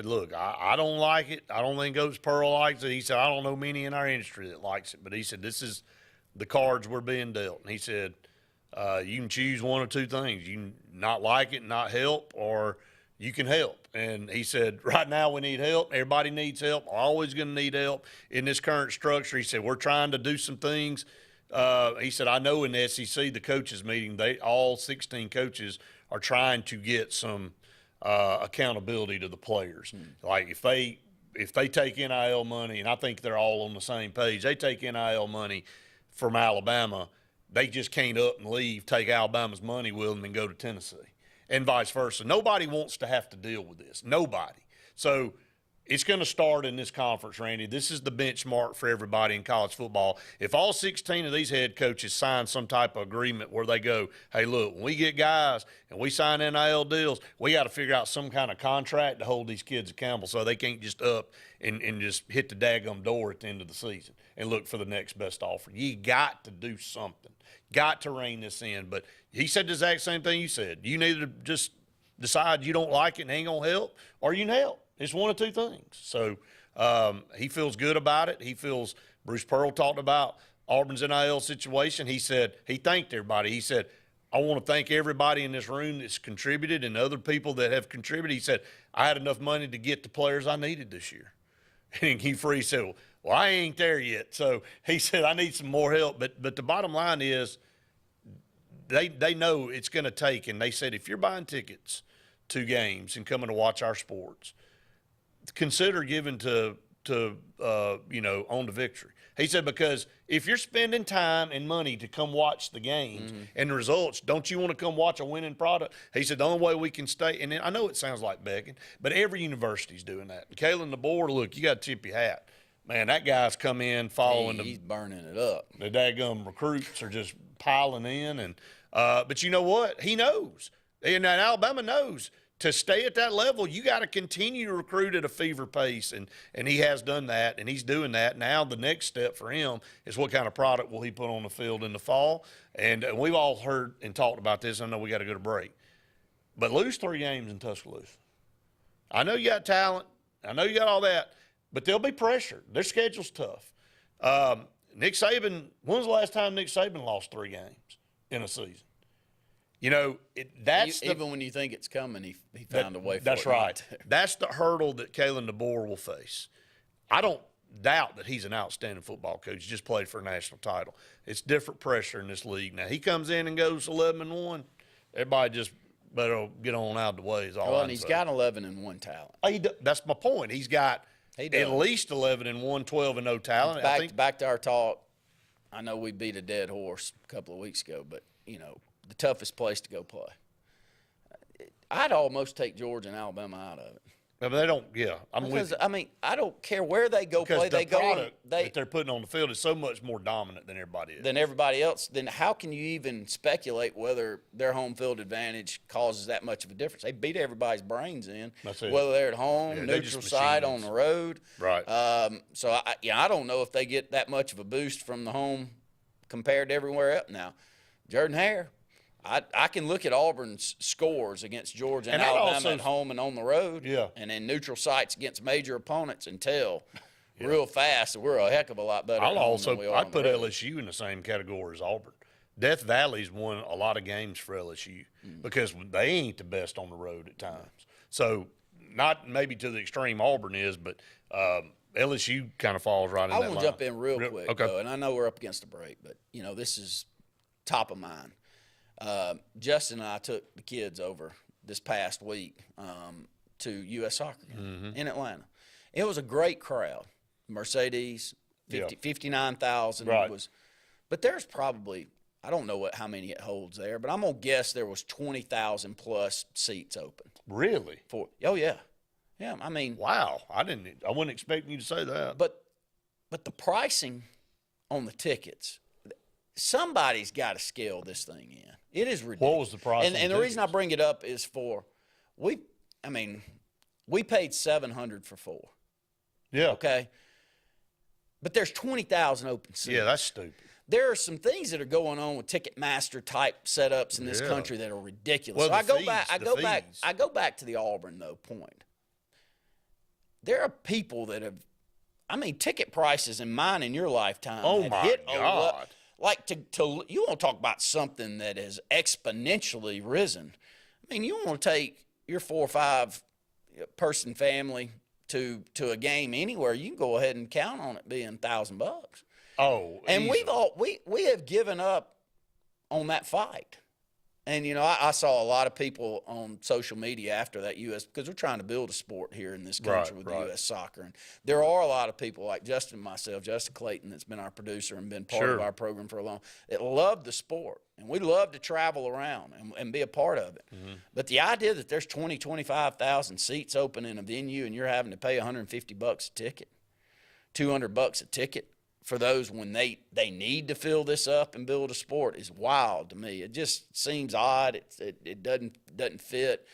look, I don't like it. I don't think Coach Pearl likes it. He said, I don't know many in our industry that likes it. But he said, this is the cards we're being dealt. And he said, you can choose one of two things. You can not like it, not help, or you can help. And he said, right now we need help. Everybody needs help. Always going to need help in this current structure. He said, we're trying to do some things. He said, I know in the SEC, the coaches meeting, all 16 coaches are trying to get some accountability to the players. Like if they take NIL money, and I think they're all on the same page, they take NIL money from Alabama, they just can't up and leave, take Alabama's money with them and go to Tennessee, and vice versa. Nobody wants to have to deal with this. Nobody. So it's going to start in this conference, Randy. This is the benchmark for everybody in college football. If all 16 of these head coaches sign some type of agreement where they go, hey, look, when we get guys and we sign NIL deals, we got to figure out some kind of contract to hold these kids accountable so they can't just up and just hit the daggum door at the end of the season and look for the next best offer. You got to do something. Got to rein this in. But he said the exact same thing you said. You need to just decide you don't like it and ain't going to help, or you can help. It's one of two things. So he feels good about it. He feels Bruce Pearl talked about Auburn's NIL situation. He said he thanked everybody. He said, I want to thank everybody in this room that's contributed and other people that have contributed. He said, I had enough money to get the players I needed this year. And Keith Freeze said, well, I ain't there yet. So he said, I need some more help. But the bottom line is they know it's going to take. And they said, if you're buying tickets to games and coming to watch our sports, consider giving to On to Victory. He said, because if you're spending time and money to come watch the games and the results, don't you want to come watch a winning product? He said, the only way we can stay, and I know it sounds like begging, but every university's doing that. And Kalen DeBoer, look, you got to tip your hat. Man, that guy's come in following he's burning it up. The daggum recruits are just piling in. And but you know what? He knows. And Alabama knows. To stay at that level, you got to continue to recruit at a fever pace, and he has done that, and he's doing that. Now the next step for him is what kind of product will he put on the field in the fall. And we've all heard and talked about this. I know we got to go to break. But lose 3 games in Tuscaloosa. I know you got talent. I know you got all that, but there'll be pressure. Their schedule's tough. Nick Saban, when was the last time Nick Saban lost 3 games in a season? You know, even when you think it's coming, he found a way for it. That's right. That's the hurdle that Kalen DeBoer will face. I don't doubt that he's an outstanding football coach. He just played for a national title. It's different pressure in this league. Now, he comes in and goes 11-1. Everybody just better get on out of the way is all and he's got 11-1 talent. That's my point. He's got at least 11-1, 12-0 talent. Back to our talk, I know we beat a dead horse a couple of weeks ago, but, you know, the toughest place to go play. I'd almost take Georgia and Alabama out of it. No, but they don't. Yeah, I don't care where they go play. They go. That they're putting on the field is so much more dominant than everybody else. Then how can you even speculate whether their home field advantage causes that much of a difference? They beat everybody's brains in, whether they're at home, neutral site, on the road. Right. So I don't know if they get that much of a boost from the home compared to everywhere else. Now, Jordan Hare. I can look at Auburn's scores against Georgia and Alabama at home and on the road, and then neutral sites against major opponents, and tell real fast that we're a heck of a lot better. I'd put LSU in the same category as Auburn. Death Valley's won a lot of games for LSU because they ain't the best on the road at times. So not maybe to the extreme Auburn is, but LSU kind of falls right in that line. I want to jump in real quick, though, and I know we're up against a break, but, you know, this is top of mind. Justin and I took the kids over this past week to U.S. Soccer in Atlanta. It was a great crowd. Mercedes, 59,000 was. But there's probably, I don't know how many it holds there, but I'm going to guess there was 20,000 plus seats open. Really? Oh, yeah. Yeah, I mean. Wow. I wasn't expecting you to say that. But the pricing on the tickets, somebody's got to scale this thing in. It is ridiculous. What was the price? And the reason I bring it up is we paid $700 for 4. Yeah. Okay. But there's 20,000 open seats. Yeah, that's stupid. There are some things that are going on with Ticketmaster type setups in this country that are ridiculous. Well, so I go back to the Auburn point. There are people that have, ticket prices in mine in your lifetime. Oh my God. You want to talk about something that has exponentially risen. You want to take your 4 or 5 person family to a game anywhere, you can go ahead and count on it being $1,000. Oh, and easily. we have given up on that fight. And I saw a lot of people on social media after that because we're trying to build a sport here in this country with U.S. soccer, and there are a lot of people like Justin and myself, Justin Clayton, that's been our producer and been part of our program for a long, that love the sport, and we love to travel around and be a part of it. Mm-hmm. But the idea that there's 25,000 seats open in a venue and you're having to pay $150 a ticket, $200 a ticket for those when they need to fill this up and build a sport is wild to me. It just seems odd. It doesn't fit.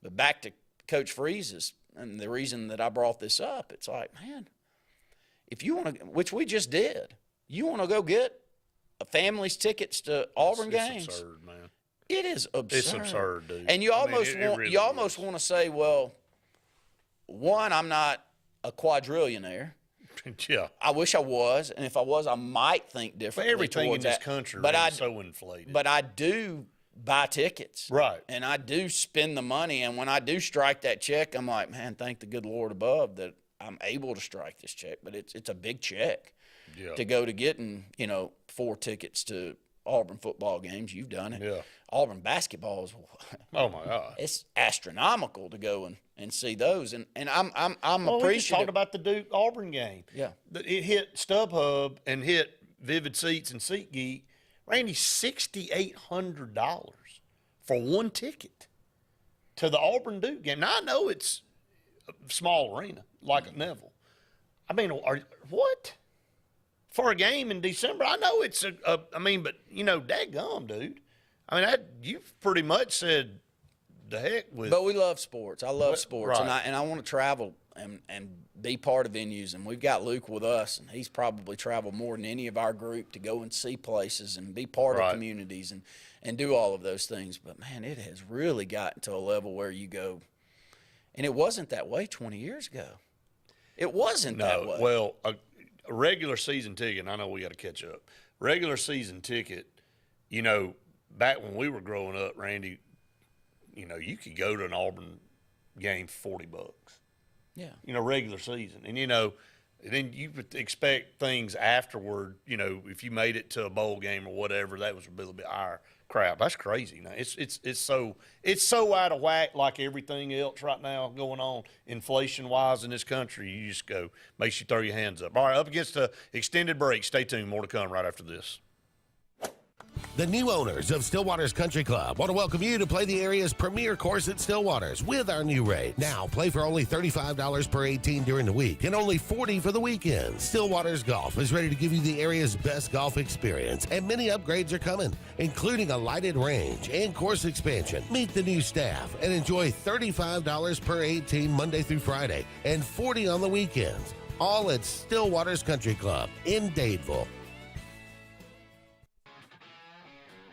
But back to Coach Freeze's, and the reason that I brought this up, it's like, man, if you want to, which we just did, you want to go get a family's tickets to Auburn games. It's absurd, man. It is absurd. It's absurd, dude. And you almost want to say, well, one, I'm not a quadrillionaire. Yeah, I wish I was, and if I was, I might think differently. But everything in this country is so inflated. But I do buy tickets, right? And I do spend the money. And when I do strike that check, I'm like, man, thank the good Lord above that I'm able to strike this check. But it's a big check to go to getting 4 tickets to Auburn football games. You've done it. Yeah. Auburn basketball is. Oh my God. It's astronomical to go and see those. And I'm appreciative. We just talked about the Duke Auburn game. Yeah. It hit StubHub and hit Vivid Seats and SeatGeek. Randy, $6,800 for one ticket to the Auburn Duke game. Now I know it's a small arena like Neville. What? For a game in December, I know it's but dadgum, dude. You've pretty much said the heck with. But we love sports. I love sports, right. and I want to travel and be part of venues. And we've got Luke with us, and he's probably traveled more than any of our group to go and see places and be part of communities and do all of those things. But man, it has really gotten to a level where you go, and it wasn't that way 20 years ago. It wasn't that way. Well, a regular season ticket, and I know we got to catch up. Regular season ticket, back when we were growing up, Randy, you could go to an Auburn game for $40. Yeah. Regular season. And, then you would expect things afterward, if you made it to a bowl game or whatever, that was a little bit higher. Crap, that's crazy. Now, it's so out of whack like everything else right now going on inflation-wise in this country. You just go, makes you throw your hands up. All right, up against the extended break. Stay tuned. More to come right after this. The new owners of Stillwater's Country Club want to welcome you to play the area's premier course at Stillwater's with our new rate. Now, play for only $35 per 18 during the week and only $40 for the weekend. Stillwater's Golf is ready to give you the area's best golf experience, and many upgrades are coming, including a lighted range and course expansion. Meet the new staff and enjoy $35 per 18 Monday through Friday and $40 on the weekends. All at Stillwater's Country Club in Dadeville.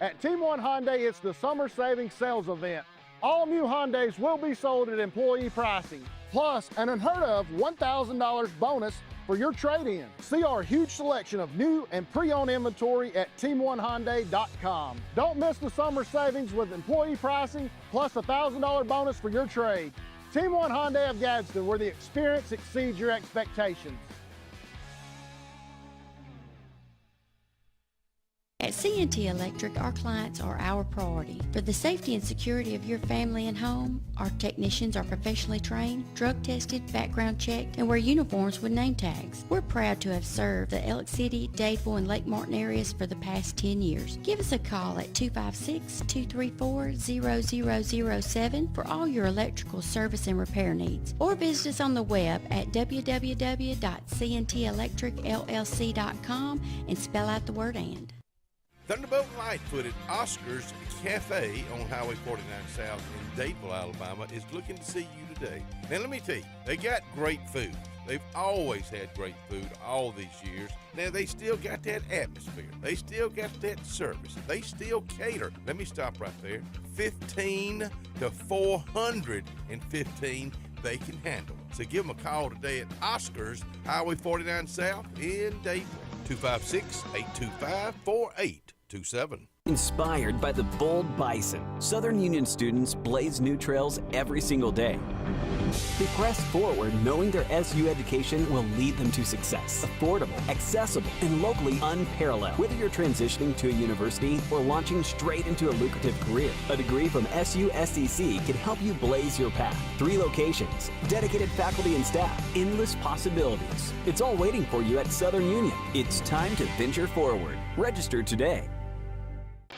At Team One Hyundai, it's the Summer Savings Sales Event. All new Hyundais will be sold at employee pricing, plus an unheard of $1,000 bonus for your trade-in. See our huge selection of new and pre-owned inventory at team1hyundai.com. Don't miss the summer savings with employee pricing, plus a $1,000 bonus for your trade. Team One Hyundai of Gadsden, where the experience exceeds your expectations. At CNT Electric, our clients are our priority. For the safety and security of your family and home, our technicians are professionally trained, drug tested, background checked, and wear uniforms with name tags. We're proud to have served the Elk City, Dadeville, and Lake Martin areas for the past 10 years. Give us a call at 256-234-0007 for all your electrical service and repair needs, or visit us on the web at www.cntelectricllc.com and spell out the word "and." Thunderbolt Lightfoot at Oscar's Cafe on Highway 49 South in Dadeville, Alabama is looking to see you today. Now let me tell you, they got great food. They've always had great food all these years. Now they still got that atmosphere. They still got that service. They still cater. Let me stop right there. 15 to 415 they can handle. So give them a call today at Oscar's Highway 49 South in Dadeville. 256-825-4827. Inspired by the bold bison, Southern Union students blaze new trails every single day. They press forward knowing their SU education will lead them to success. Affordable, accessible, and locally unparalleled. Whether you're transitioning to a university or launching straight into a lucrative career, a degree from SUSCC can help you blaze your path. 3 locations, dedicated faculty and staff, endless possibilities. It's all waiting for you at Southern Union. It's time to venture forward. Register today.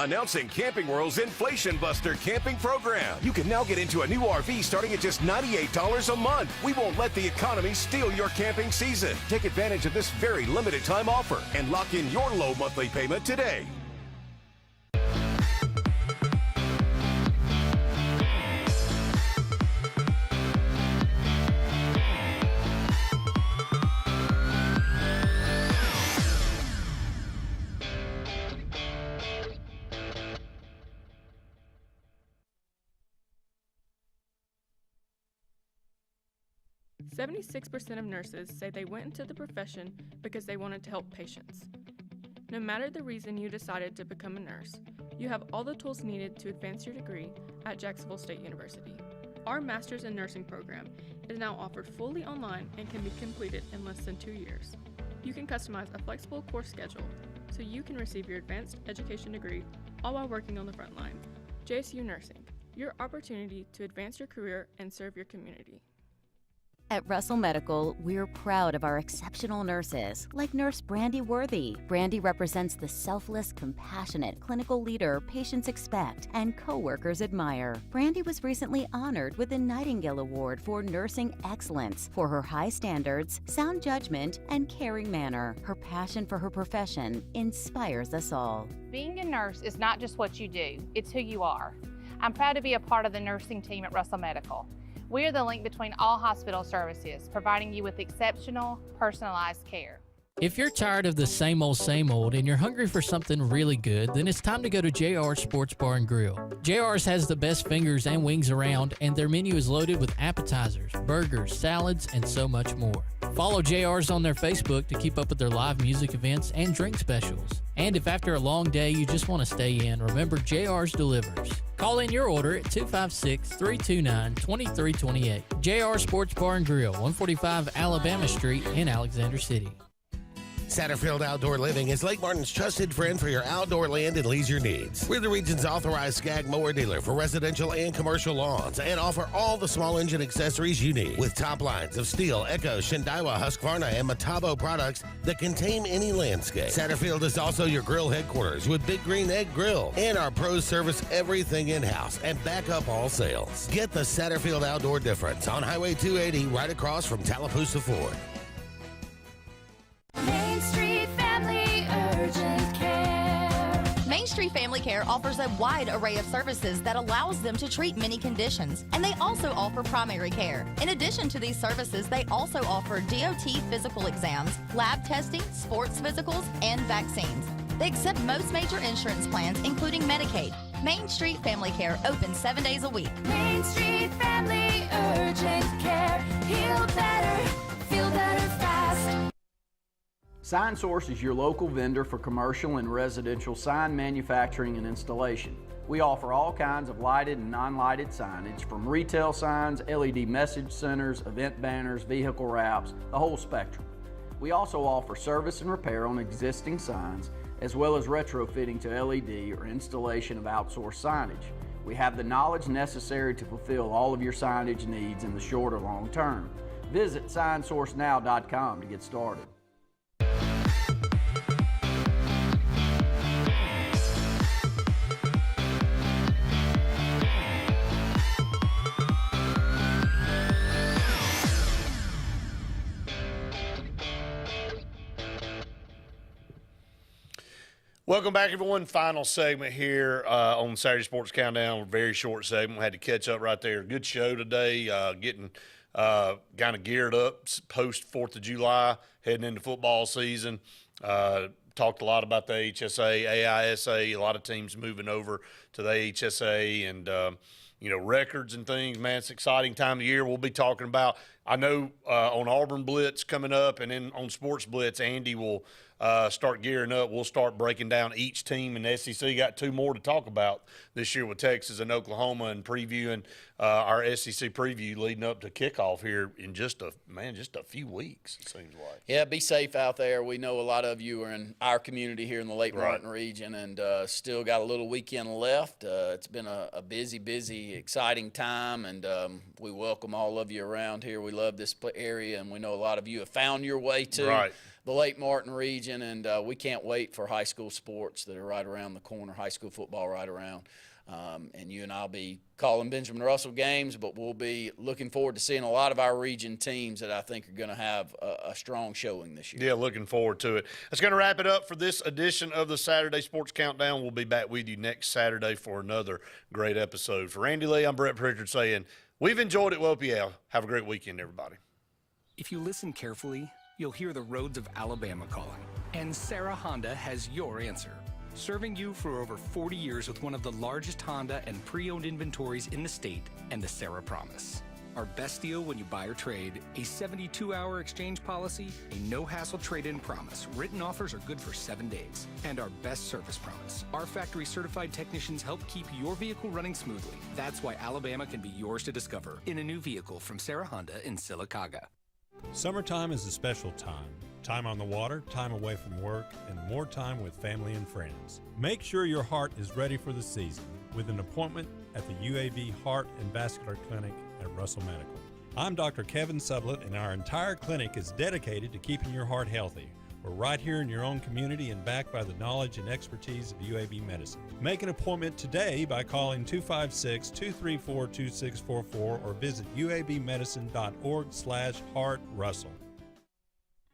Announcing Camping World's Inflation Buster camping program. You can now get into a new RV starting at just $98 a month. We won't let the economy steal your camping season. Take advantage of this very limited time offer and lock in your low monthly payment today. .6% of nurses say they went into the profession because they wanted to help patients. No matter the reason you decided to become a nurse, you have all the tools needed to advance your degree at Jacksonville State University. Our Master's in Nursing program is now offered fully online and can be completed in less than 2 years. You can customize a flexible course schedule so you can receive your advanced education degree all while working on the front line. JSU Nursing, your opportunity to advance your career and serve your community. At Russell Medical, we're proud of our exceptional nurses, like Nurse Brandy Worthy. Brandy represents the selfless, compassionate clinical leader patients expect and coworkers admire. Brandy was recently honored with the Nightingale Award for Nursing Excellence for her high standards, sound judgment, and caring manner. Her passion for her profession inspires us all. Being a nurse is not just what you do, it's who you are. I'm proud to be a part of the nursing team at Russell Medical. We are the link between all hospital services, providing you with exceptional, personalized care. If you're tired of the same old, and you're hungry for something really good, then it's time to go to JR's Sports Bar and Grill. JR's has the best fingers and wings around, and their menu is loaded with appetizers, burgers, salads, and so much more. Follow JR's on their Facebook to keep up with their live music events and drink specials. And if after a long day you just want to stay in, remember JR's delivers. Call in your order at 256-329-2328. JR Sports Bar and Grill, 145 Alabama Street in Alexander City. Satterfield Outdoor Living is Lake Martin's trusted friend for your outdoor land and leisure needs. We're the region's authorized Skag mower dealer for residential and commercial lawns and offer all the small engine accessories you need with top lines of Steel, Echo, Shindaiwa, Husqvarna, and Metabo products that can tame any landscape. Satterfield is also your grill headquarters with Big Green Egg Grill, and our pros service everything in-house and back up all sales. Get the Satterfield Outdoor difference on Highway 280 right across from Tallapoosa Ford. Main Street Family Urgent Care. Main Street Family Care offers a wide array of services that allows them to treat many conditions, and they also offer primary care. In addition to these services, they also offer DOT physical exams, lab testing, sports physicals, and vaccines. They accept most major insurance plans, including Medicaid. Main Street Family Care, open 7 days a week. Main Street Family Urgent Care. Heal better, feel better fast. Sign Source is your local vendor for commercial and residential sign manufacturing and installation. We offer all kinds of lighted and non-lighted signage, from retail signs, LED message centers, event banners, vehicle wraps, the whole spectrum. We also offer service and repair on existing signs, as well as retrofitting to LED or installation of outsourced signage. We have the knowledge necessary to fulfill all of your signage needs in the short or long term. Visit signsourcenow.com to get started. Welcome back, everyone. Final segment here on Saturday Sports Countdown. Very short segment. We had to catch up right there. Good show today. Getting kind of geared up post 4th of July, heading into football season. Talked a lot about the AHSAA, AHSAA, a lot of teams moving over to the AHSAA and, records and things. Man, it's an exciting time of year. We'll be talking about, I know on Auburn Blitz coming up and then on Sports Blitz, Andy will start gearing up. We'll start breaking down each team in the SEC. Got 2 more to talk about this year with Texas and Oklahoma and previewing our SEC preview leading up to kickoff here in just a few weeks, it seems like. Yeah, be safe out there. We know a lot of you are in our community here in the Lake Martin region and still got a little weekend left. It's been a busy, exciting time, and we welcome all of you around here. We love this area, and we know a lot of you have found your way to the Lake Martin region, and we can't wait for high school sports that are right around the corner, high school football right around. And you and I will be calling Benjamin Russell games, but we'll be looking forward to seeing a lot of our region teams that I think are going to have a strong showing this year. Yeah, looking forward to it. That's going to wrap it up for this edition of the Saturday Sports Countdown. We'll be back with you next Saturday for another great episode. For Randy Lee, I'm Brett Pritchard saying we've enjoyed it. Well, yeah, have a great weekend, everybody. If you listen carefully, you'll hear the roads of Alabama calling. And Sarah Honda has your answer. Serving you for over 40 years with one of the largest Honda and pre-owned inventories in the state and the Sarah Promise. Our best deal when you buy or trade, a 72-hour exchange policy, a no-hassle trade-in promise. Written offers are good for 7 days. And our best service promise. Our factory-certified technicians help keep your vehicle running smoothly. That's why Alabama can be yours to discover in a new vehicle from Sarah Honda in Sylacauga. Summertime is a special time. Time on the water, time away from work, and more time with family and friends. Make sure your heart is ready for the season with an appointment at the UAB Heart and Vascular Clinic at Russell Medical. I'm Dr. Kevin Sublett, and our entire clinic is dedicated to keeping your heart healthy. We're right here in your own community and backed by the knowledge and expertise of UAB Medicine. Make an appointment today by calling 256-234-2644 or visit uabmedicine.org/heartrussell.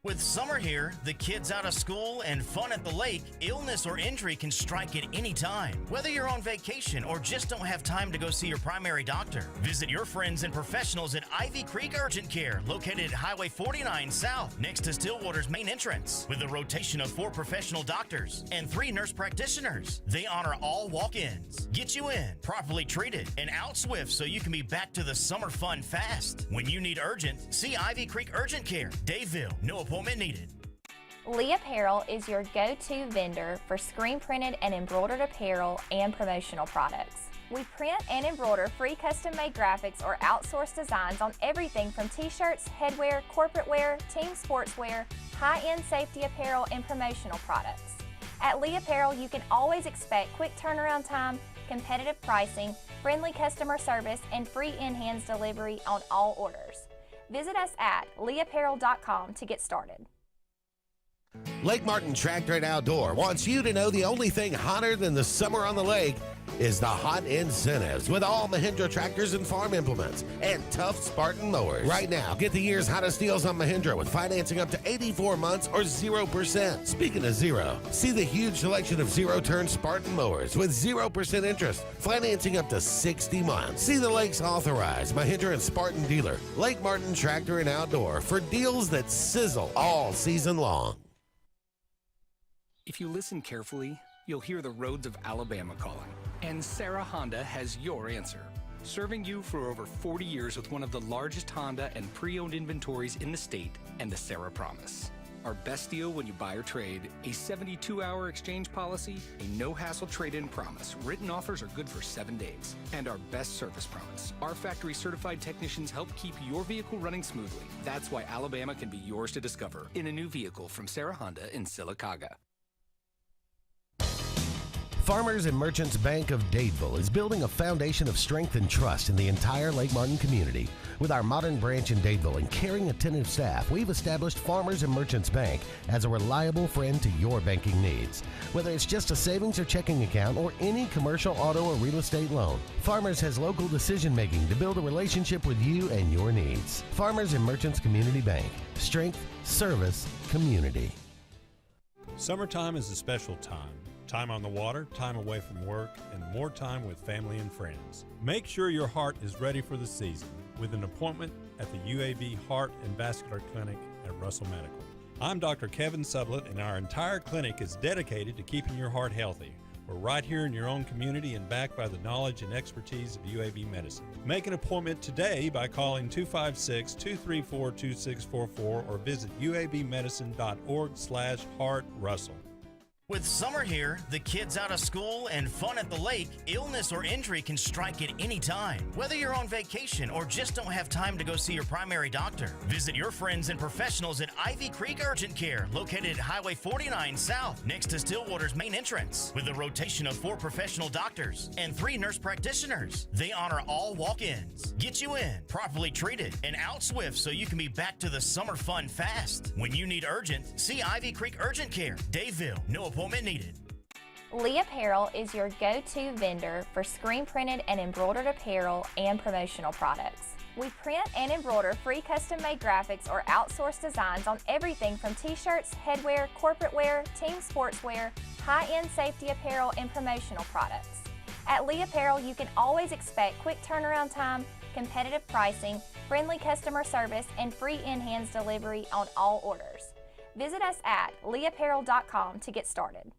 With summer here, the kids out of school, and fun at the lake, illness or injury can strike at any time. Whether you're on vacation or just don't have time to go see your primary doctor, visit your friends and professionals at Ivy Creek Urgent Care, located at Highway 49 South, next to Stillwater's main entrance, with a rotation of 4 professional doctors and 3 nurse practitioners. They honor all walk-ins, get you in, properly treated, and out swift so you can be back to the summer fun fast. When you need urgent, see Ivy Creek Urgent Care, Daveville. No appointment needed. Lee Apparel is your go-to vendor for screen printed and embroidered apparel and promotional products. We print and embroider free custom-made graphics or outsourced designs on everything from t-shirts, headwear, corporate wear, team sportswear, high-end safety apparel, and promotional products. At Lee Apparel, you can always expect quick turnaround time, competitive pricing, friendly customer service, and free in-hands delivery on all orders. Visit us at leeapparel.com to get started. Lake Martin Tractor and Outdoor wants you to know the only thing hotter than the summer on the lake is the hot incentives with all Mahindra tractors and farm implements and tough Spartan mowers. Right now, get the year's hottest deals on Mahindra with financing up to 84 months or 0%. Speaking of zero, see the huge selection of zero-turn Spartan mowers with 0% interest, financing up to 60 months. See the lake's authorized Mahindra and Spartan dealer, Lake Martin Tractor and Outdoor, for deals that sizzle all season long. If you listen carefully, you'll hear the roads of Alabama calling. And Sarah Honda has your answer. Serving you for over 40 years with one of the largest Honda and pre-owned inventories in the state and the Sarah Promise. Our best deal when you buy or trade, a 72-hour exchange policy, a no-hassle trade-in promise. Written offers are good for 7 days. And our best service promise. Our factory-certified technicians help keep your vehicle running smoothly. That's why Alabama can be yours to discover in a new vehicle from Sarah Honda in Sylacauga. Farmers and Merchants Bank of Dadeville is building a foundation of strength and trust in the entire Lake Martin community. With our modern branch in Dadeville and caring, attentive staff, we've established Farmers and Merchants Bank as a reliable friend to your banking needs. Whether it's just a savings or checking account or any commercial, auto, or real estate loan, Farmers has local decision making to build a relationship with you and your needs. Farmers and Merchants Community Bank. Strength, service, community. Summertime is a special time. Time on the water, time away from work, and more time with family and friends. Make sure your heart is ready for the season with an appointment at the UAB Heart and Vascular Clinic at Russell Medical. I'm Dr. Kevin Sublett, and our entire clinic is dedicated to keeping your heart healthy. We're right here in your own community and backed by the knowledge and expertise of UAB Medicine. Make an appointment today by calling 256-234-2644 or visit uabmedicine.org/heartrussell. With summer here, the kids out of school, and fun at the lake, illness or injury can strike at any time. Whether you're on vacation or just don't have time to go see your primary doctor, visit your friends and professionals at Ivy Creek Urgent Care, located at Highway 49 South, next to Stillwater's main entrance. With a rotation of 4 professional doctors and 3 nurse practitioners, they honor all walk-ins, get you in, properly treated, and out swift so you can be back to the summer fun fast. When you need urgent, see Ivy Creek Urgent Care, Dadeville. No appointment needed. Lee Apparel is your go-to vendor for screen printed and embroidered apparel and promotional products. We print and embroider free custom-made graphics or outsourced designs on everything from t-shirts, headwear, corporate wear, team sportswear, high-end safety apparel, and promotional products. At Lee Apparel, you can always expect quick turnaround time, competitive pricing, friendly customer service, and free in-hands delivery on all orders. Visit us at leeapparel.com to get started.